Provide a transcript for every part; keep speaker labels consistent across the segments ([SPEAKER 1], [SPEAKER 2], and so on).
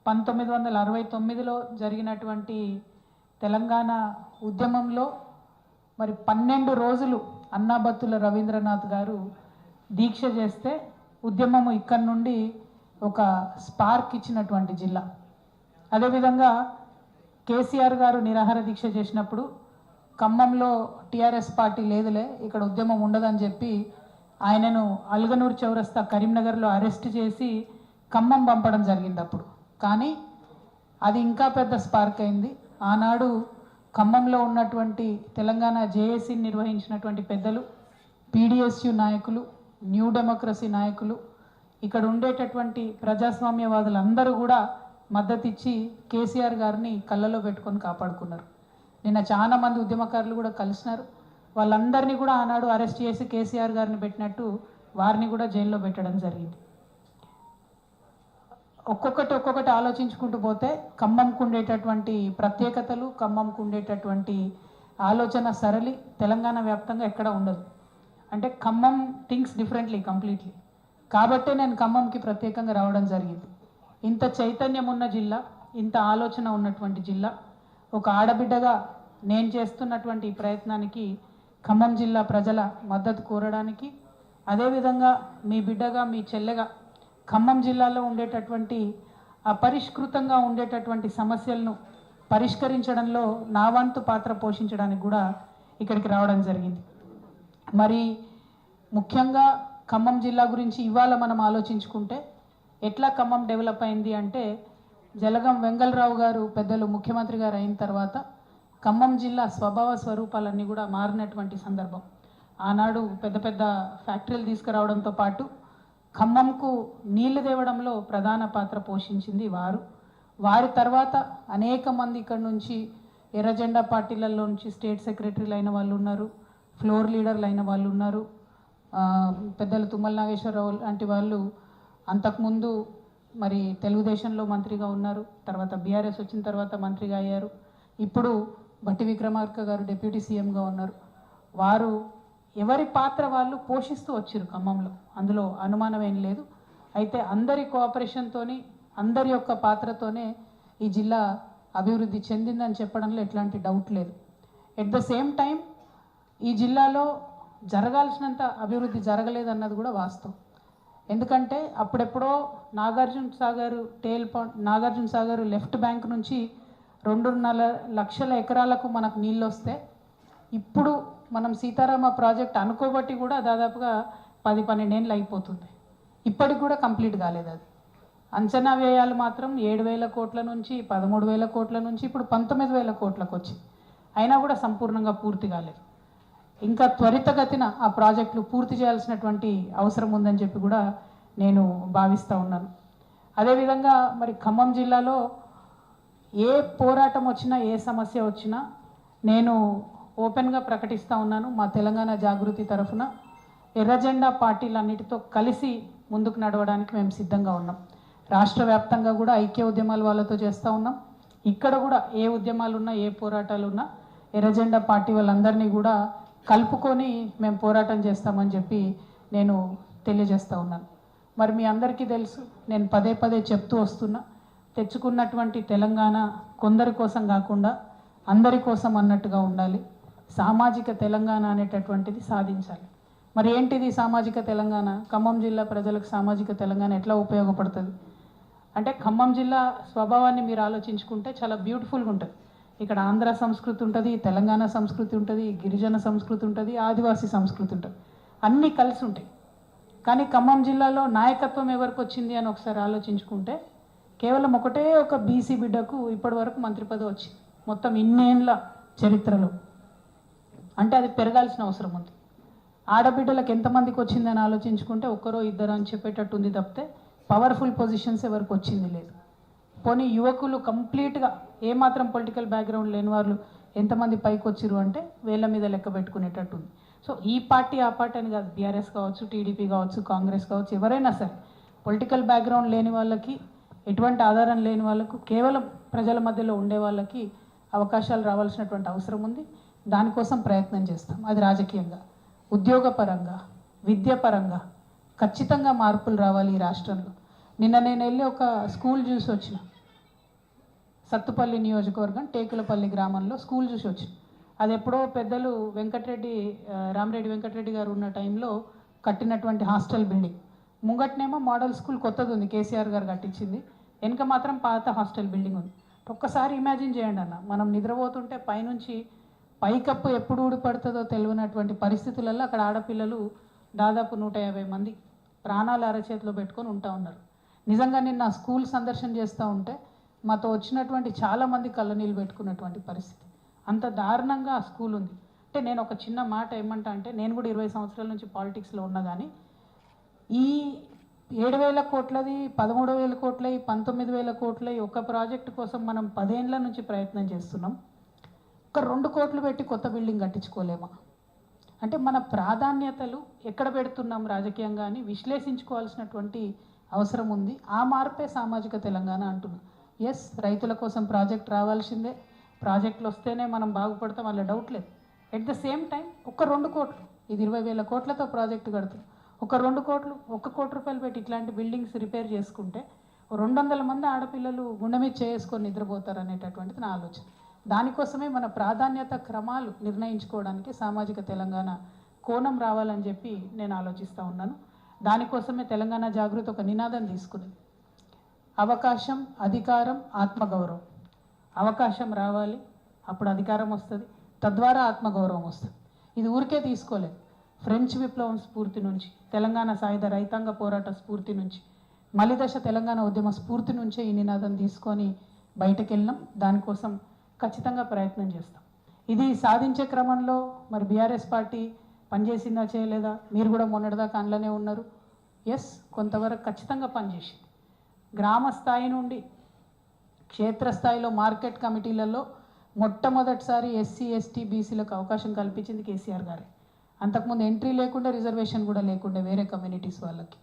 [SPEAKER 1] 1969లో జరిగినటువంటి తెలంగాణ ఉద్యమంలో మరి 12 రోజులు అన్నాబత్తుల రవీంద్రనాథ్ గారు దీక్ష చేస్తే ఉద్యమము ఇక్కడి నుండి ఒక స్పార్క్ ఇచ్చినటువంటి జిల్లా. అదేవిధంగా కేసీఆర్ గారు నిరాహార దీక్ష చేసినప్పుడు ఖమ్మంలో టీఆర్ఎస్ పార్టీ లేదులే ఇక్కడ ఉద్యమం ఉండదని చెప్పి ఆయనను అల్గనూర్ చౌరస్తా కరీంనగర్లో అరెస్ట్ చేసి ఖమ్మం పంపడం జరిగింది అప్పుడు. కానీ అది ఇంకా పెద్ద స్పార్క్ అయింది. ఆనాడు ఖమ్మంలో ఉన్నటువంటి తెలంగాణ జేఏసీ నిర్వహించినటువంటి పెద్దలు, పీడిఎస్యు నాయకులు, న్యూ డెమోక్రసీ నాయకులు, ఇక్కడ ఉండేటటువంటి ప్రజాస్వామ్యవాదులందరూ కూడా మద్దతు ఇచ్చి కేసీఆర్ గారిని కళ్ళలో పెట్టుకొని కాపాడుకున్నారు. నిన్న చాలా మంది ఉద్యమకారులు కూడా కలిసినారు. వాళ్ళందరినీ కూడా ఆనాడు అరెస్ట్ చేసి కేసీఆర్ గారిని పెట్టినట్టు వారిని కూడా జైల్లో పెట్టడం జరిగింది. ఒక్కొక్కటి ఆలోచించుకుంటూ పోతే ఖమ్మంకు ఉండేటటువంటి ప్రత్యేకతలు, ఖమ్మంకు ఉండేటటువంటి ఆలోచన సరళి తెలంగాణ వ్యాప్తంగా ఎక్కడ ఉండదు. అంటే ఖమ్మం థింక్స్ డిఫరెంట్లీ కంప్లీట్లీ. కాబట్టే నేను ఖమ్మంకి ప్రత్యేకంగా రావడం జరిగింది. ఇంత చైతన్యం ఉన్న జిల్లా, ఇంత ఆలోచన ఉన్నటువంటి జిల్లా, ఒక ఆడబిడ్డగా నేను చేస్తున్నటువంటి ఈ ప్రయత్నానికి ఖమ్మం జిల్లా ప్రజల మద్దతు కోరడానికి, అదేవిధంగా మీ బిడ్డగా, మీ చెల్లెగా ఖమ్మం జిల్లాలో ఉండేటటువంటి అపరిష్కృతంగా ఉండేటటువంటి సమస్యలను పరిష్కరించడంలో నా వంతు పాత్ర పోషించడానికి కూడా ఇక్కడికి రావడం జరిగింది. మరి ముఖ్యంగా ఖమ్మం జిల్లా గురించి ఇవాళ మనం ఆలోచించుకుంటే ఎట్లా ఖమ్మం డెవలప్ అయింది అంటే, జలగం వెంగళరావు గారు పెద్దలు ముఖ్యమంత్రి గారు అయిన తర్వాత ఖమ్మం జిల్లా స్వభావ స్వరూపాలన్నీ కూడా మారినటువంటి సందర్భం. ఆనాడు పెద్ద పెద్ద ఫ్యాక్టరీలు తీసుకురావడంతో పాటు ఖమ్మంకు నీళ్లు తేవడంలో ప్రధాన పాత్ర పోషించింది వారు. వారి తర్వాత అనేక మంది ఇక్కడ నుంచి ఎర్రజెండా పార్టీలలో నుంచి స్టేట్ సెక్రటరీలు అయిన వాళ్ళు ఉన్నారు, ఫ్లోర్ లీడర్లు అయిన వాళ్ళు ఉన్నారు. పెద్దలు తుమ్మల నాగేశ్వరరావు లాంటి వాళ్ళు అంతకుముందు మరి తెలుగుదేశంలో మంత్రిగా ఉన్నారు, తర్వాత బీఆర్ఎస్ వచ్చిన తర్వాత మంత్రిగా అయ్యారు. ఇప్పుడు భట్టి విక్రమార్క గారు డిప్యూటీ సీఎంగా ఉన్నారు. వారు ఎవరి పాత్ర వాళ్ళు పోషిస్తూ వచ్చారు ఖమ్మంలో, అందులో అనుమానం ఏం లేదు. అయితే అందరి కోఆపరేషన్తోని, అందరి యొక్క పాత్రతోనే ఈ జిల్లా అభివృద్ధి చెందిందని చెప్పడంలో ఎట్లాంటి డౌట్ లేదు. ఎట్ ద సేమ్ టైం ఈ జిల్లాలో జరగాల్సినంత అభివృద్ధి జరగలేదన్నది కూడా వాస్తవం. ఎందుకంటే అప్పుడెప్పుడో నాగార్జున సాగర్ లెఫ్ట్ బ్యాంక్ నుంచి 2.5 లక్షల ఎకరాలకు మనకు నీళ్ళు వస్తే, ఇప్పుడు మనం సీతారామ ప్రాజెక్ట్ అనుకోబట్టి కూడా దాదాపుగా 10-12 ఏళ్ళు అయిపోతుంది. ఇప్పటికి కూడా కంప్లీట్ కాలేదు. అది అంచనా వ్యయాలు మాత్రం 7,000 కోట్ల నుంచి 13,000 కోట్ల నుంచి ఇప్పుడు 19,000 కోట్లకు వచ్చి, అయినా కూడా సంపూర్ణంగా పూర్తి కాలేదు. ఇంకా త్వరితగతిన ఆ ప్రాజెక్టులు పూర్తి చేయాల్సినటువంటి అవసరం ఉందని చెప్పి కూడా నేను భావిస్తూ ఉన్నాను. అదేవిధంగా మరి ఖమ్మం జిల్లాలో ఏ పోరాటం వచ్చినా, ఏ సమస్య వచ్చినా నేను ఓపెన్గా ప్రకటిస్తూ ఉన్నాను. మా తెలంగాణ జాగృతి తరఫున ఎర్రజెండా పార్టీలన్నిటితో కలిసి ముందుకు నడవడానికి మేము సిద్ధంగా ఉన్నాం. రాష్ట్ర వ్యాప్తంగా కూడా ఐక్య ఉద్యమాలు వాళ్ళతో చేస్తూ ఉన్నాం. ఇక్కడ కూడా ఏ ఉద్యమాలు ఉన్నా, ఏ పోరాటాలు ఉన్నా ఎర్రజెండా పార్టీ వాళ్ళందరినీ కూడా కలుపుకొని మేము పోరాటం చేస్తామని చెప్పి నేను తెలియజేస్తూ ఉన్నాను. మరి మీ అందరికీ తెలుసు, నేను పదే చెప్తూ వస్తున్నా, తెచ్చుకున్నటువంటి తెలంగాణ కొందరి కోసం కాకుండా అందరి కోసం అన్నట్టుగా ఉండాలి. సామాజిక తెలంగాణ అనేటటువంటిది సాధించాలి. మరి ఏంటిది సామాజిక తెలంగాణ? ఖమ్మం జిల్లా ప్రజలకు సామాజిక తెలంగాణ ఎట్లా ఉపయోగపడుతుంది అంటే, ఖమ్మం జిల్లా స్వభావాన్ని మీరు ఆలోచించుకుంటే చాలా బ్యూటిఫుల్గా ఉంటుంది. ఇక్కడ ఆంధ్ర సంస్కృతి ఉంటుంది, తెలంగాణ సంస్కృతి ఉంటుంది, గిరిజన సంస్కృతి ఉంటుంది, ఆదివాసీ సంస్కృతి ఉంటుంది, అన్నీ కలిసి ఉంటాయి. కానీ ఖమ్మం జిల్లాలో నాయకత్వం ఎవరికి వచ్చింది అని ఒకసారి ఆలోచించుకుంటే, కేవలం ఒకటే ఒక బీసీ బిడ్డకు ఇప్పటి వరకు మంత్రి పదవి వచ్చింది మొత్తం ఇన్నేళ్ళ చరిత్రలో. అంటే అది పెరగాల్సిన అవసరం ఉంది. ఆడబిడ్డలకు ఎంతమందికి వచ్చిందని ఆలోచించుకుంటే ఒక్కరో ఇద్దరు అని చెప్పేటట్టు ఉంది తప్పితే పవర్ఫుల్ పొజిషన్స్ ఎవరికి వచ్చింది లేదు. పోనీ యువకులు కంప్లీట్గా ఏమాత్రం పొలిటికల్ బ్యాక్గ్రౌండ్ లేని వాళ్ళు ఎంతమంది పైకి వచ్చిరు అంటే వేళ్ళ మీద లెక్క పెట్టుకునేటట్టు ఉంది. సో ఈ పార్టీ ఆ పార్టీ అని కాదు, బీఆర్ఎస్ కావచ్చు, టీడీపీ కావచ్చు, కాంగ్రెస్ కావచ్చు, ఎవరైనా సరే పొలిటికల్ బ్యాక్గ్రౌండ్ లేని వాళ్ళకి, ఎటువంటి ఆధారం లేని వాళ్ళకు, కేవలం ప్రజల మధ్యలో ఉండే వాళ్ళకి అవకాశాలు రావాల్సినటువంటి అవసరం ఉంది. దానికోసం ప్రయత్నం చేస్తాం. అది రాజకీయంగా, ఉద్యోగపరంగా, విద్యపరంగా ఖచ్చితంగా మార్పులు రావాలి ఈ రాష్ట్రంలో. నిన్న నేను వెళ్ళి ఒక స్కూల్ చూసి వచ్చిన. సత్తుపల్లి నియోజకవర్గం టేకులపల్లి గ్రామంలో స్కూల్ చూసి వచ్చి, అది ఎప్పుడో పెద్దలు రామరెడ్డి వెంకటరెడ్డి గారు ఉన్న టైంలో కట్టినటువంటి హాస్టల్ బిల్డింగ్. ముంగట్నేమో మోడల్ స్కూల్ కొత్తది ఉంది, కేసీఆర్ గారు కట్టించింది. వెనుక మాత్రం పాత హాస్టల్ బిల్డింగ్ ఉంది. ఒక్కసారి ఇమాజిన్ చేయండి అన్న, మనం నిద్రపోతుంటే పైనుంచి పైకప్పు ఎప్పుడు ఊడిపడుతుందో తెలియనటువంటి పరిస్థితులలో అక్కడ ఆడపిల్లలు దాదాపు 150 మంది ప్రాణాలు అరచేతిలో పెట్టుకొని ఉంటా ఉన్నారు. నిజంగా నేను స్కూల్ సందర్శన చేస్తూ ఉంటే మాతో వచ్చినటువంటి చాలామంది కళ్ళనీళ్ళు పెట్టుకున్నటువంటి పరిస్థితి. అంత దారుణంగా ఆ స్కూల్ ఉంది. అంటే నేను ఒక చిన్న మాట ఏమంటా అంటే, నేను కూడా 20 సంవత్సరాల నుంచి పాలిటిక్స్లో ఉన్నా కానీ ఈ 7,000 కోట్లది, 13,000 కోట్లది, 19,000 కోట్లది ఒక ప్రాజెక్టు కోసం మనం 10 ఏళ్ల నుంచి ప్రయత్నం చేస్తున్నాం. ఒక 2 కోట్లు పెట్టి కొత్త బిల్డింగ్ కట్టించుకోలేమా? అంటే మన ప్రాధాన్యతలు ఎక్కడ పెడుతున్నాం రాజకీయంగా అని విశ్లేషించుకోవాల్సినటువంటి అవసరం ఉంది. ఆ మార్పే సామాజిక తెలంగాణ అంటున్నాం. ఎస్, రైతుల కోసం ప్రాజెక్ట్ రావాల్సిందే, ప్రాజెక్టులు వస్తేనే మనం బాగుపడతాం, అలా డౌట్ లేదు. ఎట్ ద సేమ్ టైం ఒక 2 కోట్లు, ఇది 20,000 కోట్లతో ప్రాజెక్టు కడుతున్నాం. ఒక 2 కోట్లు, 1 కోటి రూపాయలు పెట్టి ఇట్లాంటి బిల్డింగ్స్ రిపేర్ చేసుకుంటే 200 మంది ఆడపిల్లలు గుండె మీద చేసుకొని నిద్రపోతారు అనేటటువంటిది నా ఆలోచన. దానికోసమే మన ప్రాధాన్యత క్రమాలు నిర్ణయించుకోవడానికి సామాజిక తెలంగాణ కోణం రావాలని చెప్పి నేను ఆలోచిస్తూ ఉన్నాను. దానికోసమే తెలంగాణ జాగృతి ఒక నినాదం తీసుకుంది. అవకాశం, అధికారం, ఆత్మగౌరవం. అవకాశం రావాలి, అప్పుడు అధికారం వస్తుంది, తద్వారా ఆత్మగౌరవం వస్తుంది. ఇది ఊరికే తీసుకోలేదు. ఫ్రెంచ్ విప్లవం స్ఫూర్తి నుంచి, తెలంగాణ సాయుధ రైతాంగ పోరాట స్ఫూర్తి నుంచి, మలిదశ తెలంగాణ ఉద్యమ స్ఫూర్తి నుంచే ఈ నినాదం తీసుకొని బయటకు వెళ్ళినాం. దానికోసం ఖచ్చితంగా ప్రయత్నం చేస్తాం. ఇది సాధించే క్రమంలో మరి బీఆర్ఎస్ పార్టీ పనిచేసిందా చేయలేదా? మీరు కూడా మొన్నటిదాకా అందులోనే ఉన్నారు. ఎస్, కొంతవరకు ఖచ్చితంగా పనిచేసింది. గ్రామ స్థాయి నుండి క్షేత్రస్థాయిలో మార్కెట్ కమిటీలలో మొట్టమొదటిసారి ఎస్సీ, ఎస్టీ, బీసీలకు అవకాశం కల్పించింది కేసీఆర్ గారే. అంతకుముందు ఎంట్రీ లేకుండా, రిజర్వేషన్ కూడా లేకుండా వేరే కమ్యూనిటీస్ వాళ్ళకి,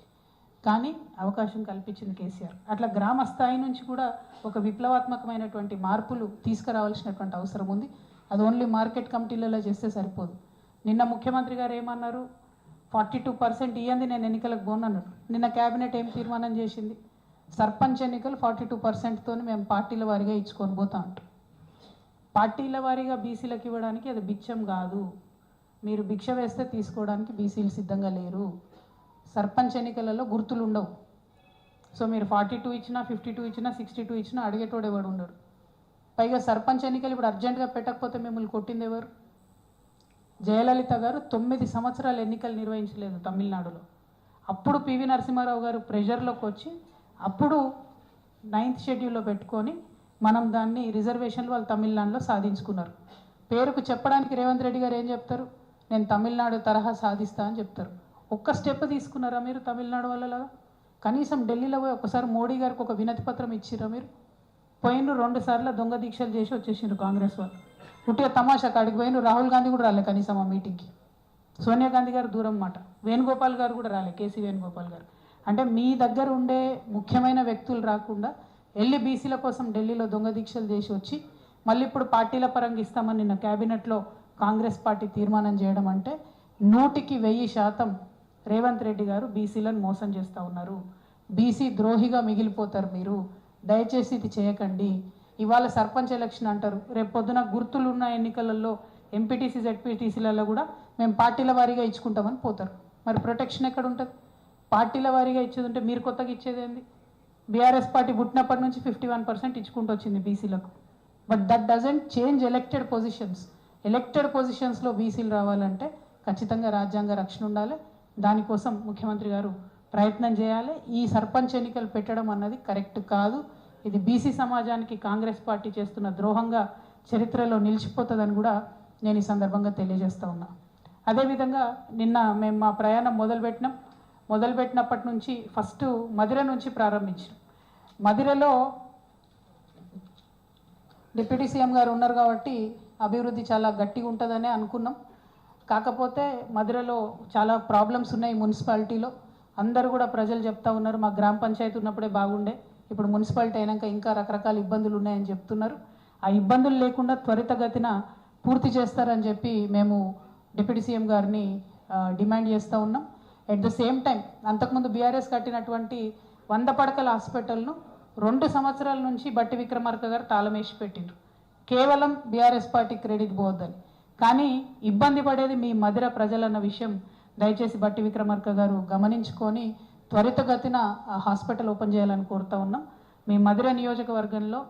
[SPEAKER 1] కానీ అవకాశం కల్పించింది కేసీఆర్. అట్లా గ్రామ స్థాయి నుంచి కూడా ఒక విప్లవాత్మకమైనటువంటి మార్పులు తీసుకురావాల్సినటువంటి అవసరం ఉంది. అది ఓన్లీ మార్కెట్ కమిటీలలో చేస్తే సరిపోదు. నిన్న ముఖ్యమంత్రి గారు ఏమన్నారు? 42% ఇయ్యంది, నేను ఎన్నికలకు పోనన్నాడు. నిన్న క్యాబినెట్ ఏం తీర్మానం చేసింది? సర్పంచ్ ఎన్నికలు 42%తో మేము పార్టీల వారీగా ఇచ్చుకొని పోతా ఉంటాం. పార్టీల వారీగా బీసీలకు ఇవ్వడానికి అది బిచ్చం కాదు. మీరు భిక్ష వేస్తే తీసుకోవడానికి బీసీలు సిద్ధంగా లేరు. సర్పంచ్ ఎన్నికలలో గుర్తులు ఉండవు. సో మీరు 42 ఇచ్చినా, 52 ఇచ్చినా, 62 ఇచ్చినా అడిగేటోడు ఎవడు ఉండడు. పైగా సర్పంచ్ ఎన్నికలు ఇప్పుడు అర్జెంటుగా పెట్టకపోతే మిమ్మల్ని కొట్టింది ఎవరు? జయలలిత గారు 9 సంవత్సరాలు ఎన్నికలు నిర్వహించలేదు తమిళనాడులో. అప్పుడు పివి నరసింహారావు గారు ప్రెషర్లోకి వచ్చి అప్పుడు 9th షెడ్యూల్లో పెట్టుకొని మనం దాన్ని రిజర్వేషన్లు వాళ్ళు తమిళనాడులో సాధించుకున్నారు. పేరుకు చెప్పడానికి రేవంత్ రెడ్డి గారు ఏం చెప్తారు? నేను తమిళనాడు తరహా సాధిస్తా అని చెప్తారు. ఒక్క స్టెప్ తీసుకున్నారా మీరు తమిళనాడు వాళ్ళలాగా? కనీసం ఢిల్లీలో పోయి ఒకసారి మోడీ గారికి ఒక వినతి పత్రం ఇచ్చిరా మీరు? పోయిన 2 సార్లు దొంగ దీక్షలు చేసి వచ్చేసిండ్రు కాంగ్రెస్ వాళ్ళు. ఉట్టిగా తమాషా కాడికి పోయిన రాహుల్ గాంధీ కూడా రాలే కనీసం ఆ మీటింగ్కి. సోనియా గాంధీ గారు దూరం మాట, వేణుగోపాల్ గారు కూడా రాలే, కేసీ వేణుగోపాల్ గారు. అంటే మీ దగ్గర ఉండే ముఖ్యమైన వ్యక్తులు రాకుండా వెళ్ళి బీసీల కోసం ఢిల్లీలో దొంగ దీక్షలు చేసి వచ్చి మళ్ళీ ఇప్పుడు పార్టీల పరంగా ఇస్తామని నిన్న క్యాబినెట్లో కాంగ్రెస్ పార్టీ తీర్మానం చేయడం అంటే 100కి 1000% రేవంత్ రెడ్డి గారు బీసీలను మోసం చేస్తూ ఉన్నారు. బీసీ ద్రోహిగా మిగిలిపోతారు మీరు. దయచేసి ఇది చేయకండి. ఇవాళ సర్పంచ్ ఎలక్షన్ అంటారు, రేపు పొద్దున గుర్తులున్న ఎన్నికలలో ఎంపీటీసీ, జెడ్పీటీసీలలో కూడా మేము పార్టీల వారీగా ఇచ్చుకుంటామని పోతారు. మరి ప్రొటెక్షన్ ఎక్కడ ఉంటుంది? పార్టీల వారీగా ఇచ్చేది ఉంటే మీరు కొత్తగా ఇచ్చేది ఏంది? బీఆర్ఎస్ పార్టీ పుట్టినప్పటి నుంచి 51% ఇచ్చుకుంటూ వచ్చింది బీసీలకు. But that doesn't change elected positions. Elected పొజిషన్స్లో బీసీలు రావాలంటే ఖచ్చితంగా రాజ్యాంగ రక్షణ ఉండాలి. దానికోసం ముఖ్యమంత్రి గారు ప్రయత్నం చేయాలి. ఈ సర్పంచ్ ఎన్నికలు పెట్టడం అన్నది కరెక్ట్ కాదు. ఇది బీసీ సమాజానికి కాంగ్రెస్ పార్టీ చేస్తున్న ద్రోహంగా చరిత్రలో నిలిచిపోతుందని కూడా నేను ఈ సందర్భంగా తెలియజేస్తూ ఉన్నా. అదేవిధంగా నిన్న మేము మా ప్రయాణం మొదలుపెట్టినప్పటి నుంచి ఫస్ట్ మదిర నుంచి ప్రారంభించాం. మదిరలో డిప్యూటీ సీఎం గారు ఉన్నారు కాబట్టి అభివృద్ధి చాలా గట్టిగా ఉంటుందనే అనుకున్నాం. కాకపోతే మదిరలో చాలా ప్రాబ్లమ్స్ ఉన్నాయి. మున్సిపాలిటీలో అందరూ కూడా ప్రజలు చెప్తా ఉన్నారు, మా గ్రామ పంచాయతీ ఉన్నప్పుడే బాగుండే, ఇప్పుడు మున్సిపాలిటీ అయినాక ఇంకా రకరకాల ఇబ్బందులు ఉన్నాయని చెప్తున్నారు. ఆ ఇబ్బందులు లేకుండా త్వరితగతిన పూర్తి చేస్తారని చెప్పి మేము డిప్యూటీ సీఎం గారిని డిమాండ్ చేస్తూ ఉన్నాం. ఎట్ ద సేమ్ టైం అంతకుముందు బీఆర్ఎస్ కట్టినటువంటి 100 పడకల హాస్పిటల్ను 2 సంవత్సరాల నుంచి బట్టి విక్రమార్క గారు తాళమేసి పెట్టిండ్రు. కేవలం బీఆర్ఎస్ పార్టీ క్రెడిట్ పోవద్దని. కానీ ఇబ్బంది పడేది మీ మధిర ప్రజలన్న విషయం దయచేసి బట్టి విక్రమార్క గారు గమనించుకొని త్వరితగతిన ఆ హాస్పిటల్ ఓపెన్ చేయాలని కోరుతా ఉన్నాం. మీ మధిర నియోజకవర్గంలో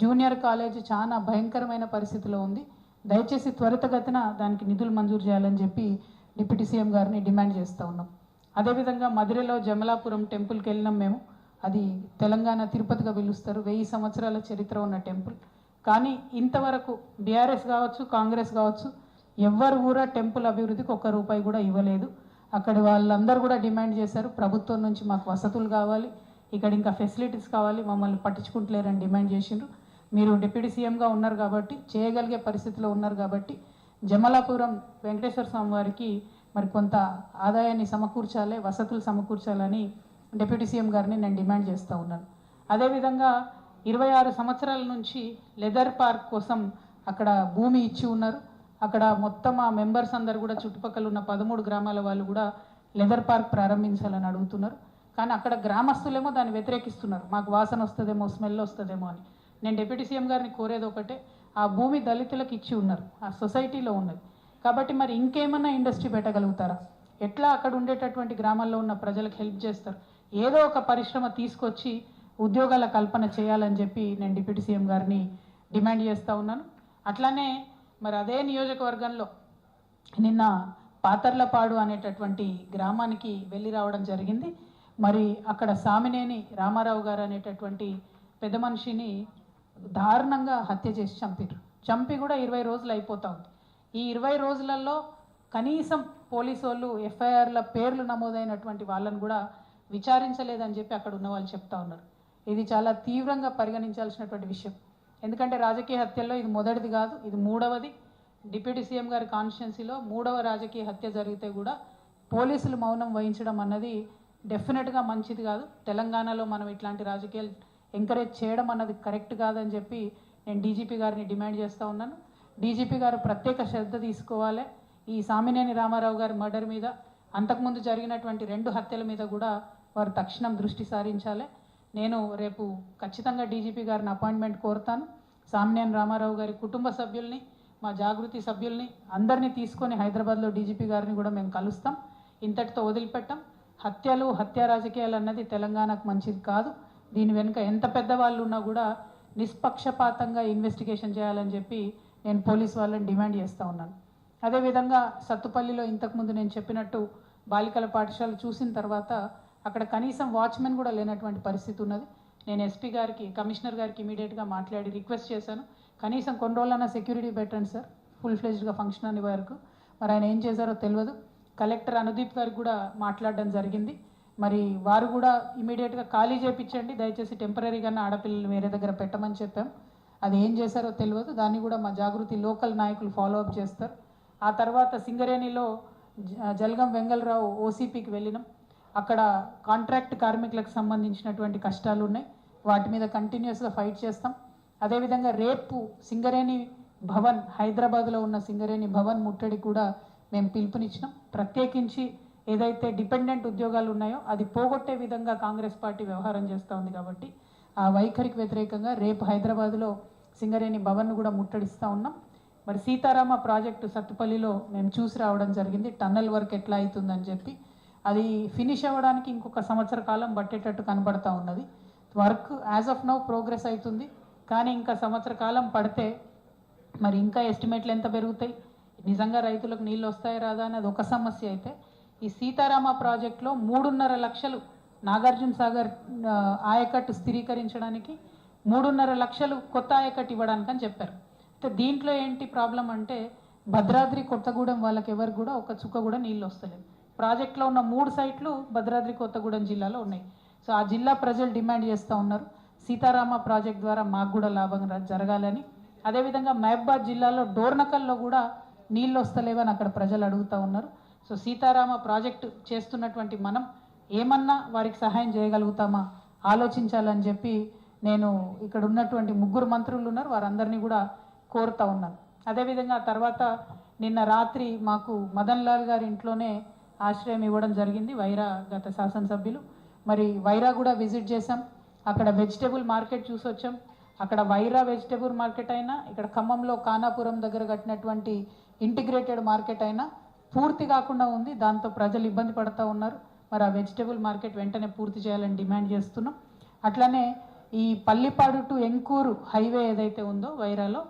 [SPEAKER 1] జూనియర్ కాలేజ్ చాలా భయంకరమైన పరిస్థితిలో ఉంది. దయచేసి త్వరితగతిన దానికి నిధులు మంజూరు చేయాలని చెప్పి డిప్యూటీ సీఎం గారిని డిమాండ్ చేస్తూ ఉన్నాం. అదేవిధంగా మధిరలో జమలాపురం టెంపుల్కి వెళ్ళినాం మేము. అది తెలంగాణ తిరుపతిగా పిలుస్తారు, 1000 సంవత్సరాల చరిత్ర ఉన్న టెంపుల్. కానీ ఇంతవరకు బీఆర్ఎస్ కావచ్చు, కాంగ్రెస్ కావచ్చు, ఎవ్వరు కూడా టెంపుల్ అభివృద్ధికి ₹1 కూడా ఇవ్వలేదు. అక్కడ వాళ్ళందరూ కూడా డిమాండ్ చేశారు, ప్రభుత్వం నుంచి మాకు వసతులు కావాలి, ఇక్కడ ఇంకా ఫెసిలిటీస్ కావాలి, మమ్మల్ని పట్టించుకుంటలేరని డిమాండ్ చేసిండ్రు. మీరు డిప్యూటీ సీఎంగా ఉన్నారు కాబట్టి, చేయగలిగే పరిస్థితిలో ఉన్నారు కాబట్టి జమలాపురం వెంకటేశ్వర స్వామి వారికి మరి కొంత ఆదాయాన్ని సమకూర్చాలి, వసతులు సమకూర్చాలని డిప్యూటీ సీఎం గారిని నేను డిమాండ్ చేస్తూ ఉన్నాను. అదేవిధంగా 26 సంవత్సరాల నుంచి లెదర్ పార్క్ కోసం అక్కడ భూమి ఇచ్చి ఉన్నారు. అక్కడ మొత్తం ఆ మెంబర్స్ అందరు కూడా చుట్టుపక్కల ఉన్న 13 గ్రామాల వాళ్ళు కూడా లెదర్ పార్క్ ప్రారంభించాలని అడుగుతున్నారు. కానీ అక్కడ గ్రామస్తులేమో దాన్ని వ్యతిరేకిస్తున్నారు, మాకు వాసన వస్తుందేమో, స్మెల్ వస్తుందేమో అని. నేను డిప్యూటీ సీఎం గారిని కోరేది ఒకటే, ఆ భూమి దళితులకు ఇచ్చి ఉన్నారు, ఆ సొసైటీలో ఉన్నది కాబట్టి మరి ఇంకేమన్నా ఇండస్ట్రీ పెట్టగలుగుతారా? ఎట్లా అక్కడ ఉండేటటువంటి గ్రామాల్లో ఉన్న ప్రజలకు హెల్ప్ చేస్తారు? ఏదో ఒక పరిశ్రమ తీసుకొచ్చి ఉద్యోగాల కల్పన చేయాలని చెప్పి నేను డిప్యూటీ సీఎం గారిని డిమాండ్ చేస్తూ ఉన్నాను. అట్లానే మరి అదే నియోజకవర్గంలో నిన్న పాతర్లపాడు అనేటటువంటి గ్రామానికి వెళ్ళి రావడం జరిగింది. మరి అక్కడ సామినేని రామారావు గారు అనేటటువంటి పెద్ద మనిషిని దారుణంగా హత్య చేసి చంపి కూడా 20 రోజులు అయిపోతా ఉంది. ఈ 20 రోజులలో కనీసం పోలీసు వాళ్ళు ఎఫ్ఐఆర్ల పేర్లు నమోదైనటువంటి వాళ్ళని కూడా విచారించలేదని చెప్పి అక్కడ ఉన్న వాళ్ళు చెప్తా ఉన్నారు. ఇది చాలా తీవ్రంగా పరిగణించాల్సినటువంటి విషయం. ఎందుకంటే రాజకీయ హత్యల్లో ఇది మొదటిది కాదు, ఇది 3వది. డిప్యూటీ సీఎం గారి కాన్స్టిట్యున్సీలో 3వ రాజకీయ హత్య జరిగితే కూడా పోలీసులు మౌనం వహించడం అన్నది డెఫినెట్గా మంచిది కాదు. తెలంగాణలో మనం ఇట్లాంటి రాజకీయాలు ఎంకరేజ్ చేయడం అన్నది కరెక్ట్ కాదని చెప్పి నేను డీజీపీ గారిని డిమాండ్ చేస్తూ ఉన్నాను. డీజీపీ గారు ప్రత్యేక శ్రద్ధ తీసుకోవాలి. ఈ సామినేని రామారావు గారి మర్డర్ మీద, అంతకుముందు జరిగినటువంటి 2 హత్యల మీద కూడా వారు తక్షణం దృష్టి సారించాలి. నేను రేపు ఖచ్చితంగా డీజీపీ గారిని అపాయింట్మెంట్ కోరుతాను. సామినేని రామారావు గారి కుటుంబ సభ్యుల్ని, మా జాగృతి సభ్యుల్ని అందరినీ తీసుకొని హైదరాబాద్లో డీజీపీ గారిని కూడా మేము కలుస్తాం. ఇంతటితో వదిలిపెట్టాం. హత్య రాజకీయాలు అన్నది తెలంగాణకు మంచిది కాదు. దీని వెనుక ఎంత పెద్దవాళ్ళు ఉన్నా కూడా నిష్పక్షపాతంగా ఇన్వెస్టిగేషన్ చేయాలని చెప్పి నేను పోలీస్ వాళ్ళని డిమాండ్ చేస్తూ ఉన్నాను. అదేవిధంగా సత్తుపల్లిలో ఇంతకుముందు నేను చెప్పినట్టు బాలికల పాఠశాల చూసిన తర్వాత అక్కడ కనీసం వాచ్మెన్ కూడా లేనటువంటి పరిస్థితి ఉన్నది. నేను ఎస్పీ గారికి, కమిషనర్ గారికి ఇమీడియట్గా మాట్లాడి రిక్వెస్ట్ చేశాను, కనీసం కొన్ని రోజులన్నా సెక్యూరిటీ పెట్టండి సార్, ఫుల్ ఫ్లెజ్డ్గా ఫంక్షన్ అనే వరకు. మరి ఆయన ఏం చేశారో తెలియదు. కలెక్టర్ అనుదీప్ గారికి కూడా మాట్లాడడం జరిగింది. మరి వారు కూడా ఇమీడియట్గా ఖాళీ చేయించండి, దయచేసి టెంపరీగా ఆడపిల్లలు వేరే దగ్గర పెట్టమని చెప్పాం. అది ఏం చేశారో తెలియదు. దాన్ని కూడా మా జాగృతి లోకల్ నాయకులు ఫాలో అప్ చేస్తారు. ఆ తర్వాత సింగరేణిలో జలగం వెంగళరావు ఓసీపీకి వెళ్ళినాం. అక్కడ కాంట్రాక్ట్ కార్మికులకు సంబంధించినటువంటి కష్టాలు ఉన్నాయి, వాటి మీద కంటిన్యూస్గా ఫైట్ చేస్తాం. అదేవిధంగా రేపు సింగరేణి భవన్, హైదరాబాద్లో ఉన్న సింగరేణి భవన్ ముట్టడి కూడా మేము పిలుపునిచ్చినాం. ప్రత్యేకించి ఏదైతే డిపెండెంట్ ఉద్యోగాలు ఉన్నాయో అది పోగొట్టే విధంగా కాంగ్రెస్ పార్టీ వ్యవహారం చేస్తూ ఉంది కాబట్టి ఆ వైఖరికి వ్యతిరేకంగా రేపు హైదరాబాద్లో సింగరేణి భవన్ను కూడా ముట్టడిస్తూ ఉన్నాం. మరి సీతారామ ప్రాజెక్టు సత్తుపల్లిలో మేము చూసి రావడం జరిగింది, టన్నల్ వర్క్ ఎట్లా అవుతుందని చెప్పి. అది ఫినిష్ అవ్వడానికి ఇంకొక సంవత్సర కాలం పట్టేటట్టు కనబడతా ఉన్నది. Work as of now progress అవుతుంది, కానీ ఇంకా సంవత్సర కాలం పడితే మరి ఇంకా ఎస్టిమేట్లు ఎంత పెరుగుతాయి, నిజంగా రైతులకు నీళ్ళు వస్తాయా రాదా అనేది ఒక సమస్య అయితే, ఈ సీతారామ ప్రాజెక్టులో 3.5 లక్షలు నాగార్జున సాగర్ ఆయకట్టు స్థిరీకరించడానికి 3.5 లక్షలు కొత్త ఆయకట్టు ఇవ్వడానికి అని చెప్పారు. అయితే దీంట్లో ఏంటి ప్రాబ్లం అంటే భద్రాద్రి కొత్తగూడెం వాళ్ళకి ఎవరికి కూడా ఒక చుక్క కూడా నీళ్ళు వస్తలేదు. ప్రాజెక్టులో ఉన్న 3 సైట్లు భద్రాద్రి కొత్తగూడెం జిల్లాలో ఉన్నాయి. సో ఆ జిల్లా ప్రజలు డిమాండ్ చేస్తూ ఉన్నారు సీతారామ ప్రాజెక్ట్ ద్వారా మాకు కూడా లాభం జరగాలని. అదేవిధంగా మహబూబాద్ జిల్లాలో డోర్నకల్లో కూడా నీళ్ళు వస్తలేవని అక్కడ ప్రజలు అడుగుతూ ఉన్నారు. సో సీతారామ ప్రాజెక్టు చేస్తున్నటువంటి మనం ఏమన్నా వారికి సహాయం చేయగలుగుతామా ఆలోచించాలని చెప్పి నేను ఇక్కడ ఉన్నటువంటి 3 మంత్రులు ఉన్నారు, వారందరినీ కూడా కోరుతూ ఉన్నాను. అదేవిధంగా తర్వాత నిన్న రాత్రి మాకు మదన్ లాల్ గారి ఇంట్లోనే ఆశ్రయం ఇవ్వడం జరిగింది వైరా గత శాసనసభ్యులు. మరి వైరా కూడా విజిట్ చేశాం. అక్కడ వెజిటేబుల్ మార్కెట్ చూసి వచ్చాం. అక్కడ వైరా వెజిటేబుల్ మార్కెట్ అయినా, ఇక్కడ ఖమ్మంలో కానాపురం దగ్గర కట్టినటువంటి ఇంటిగ్రేటెడ్ మార్కెట్ అయినా పూర్తి కాకుండా ఉంది. దాంతో ప్రజలు ఇబ్బంది పడుతూ ఉన్నారు. మరి ఆ వెజిటేబుల్ మార్కెట్ వెంటనే పూర్తి చేయాలని డిమాండ్ చేస్తున్నాం. అట్లనే ఈ పల్లిపాడు టు ఎంకూరు హైవే ఏదైతే ఉందో వైరాలో,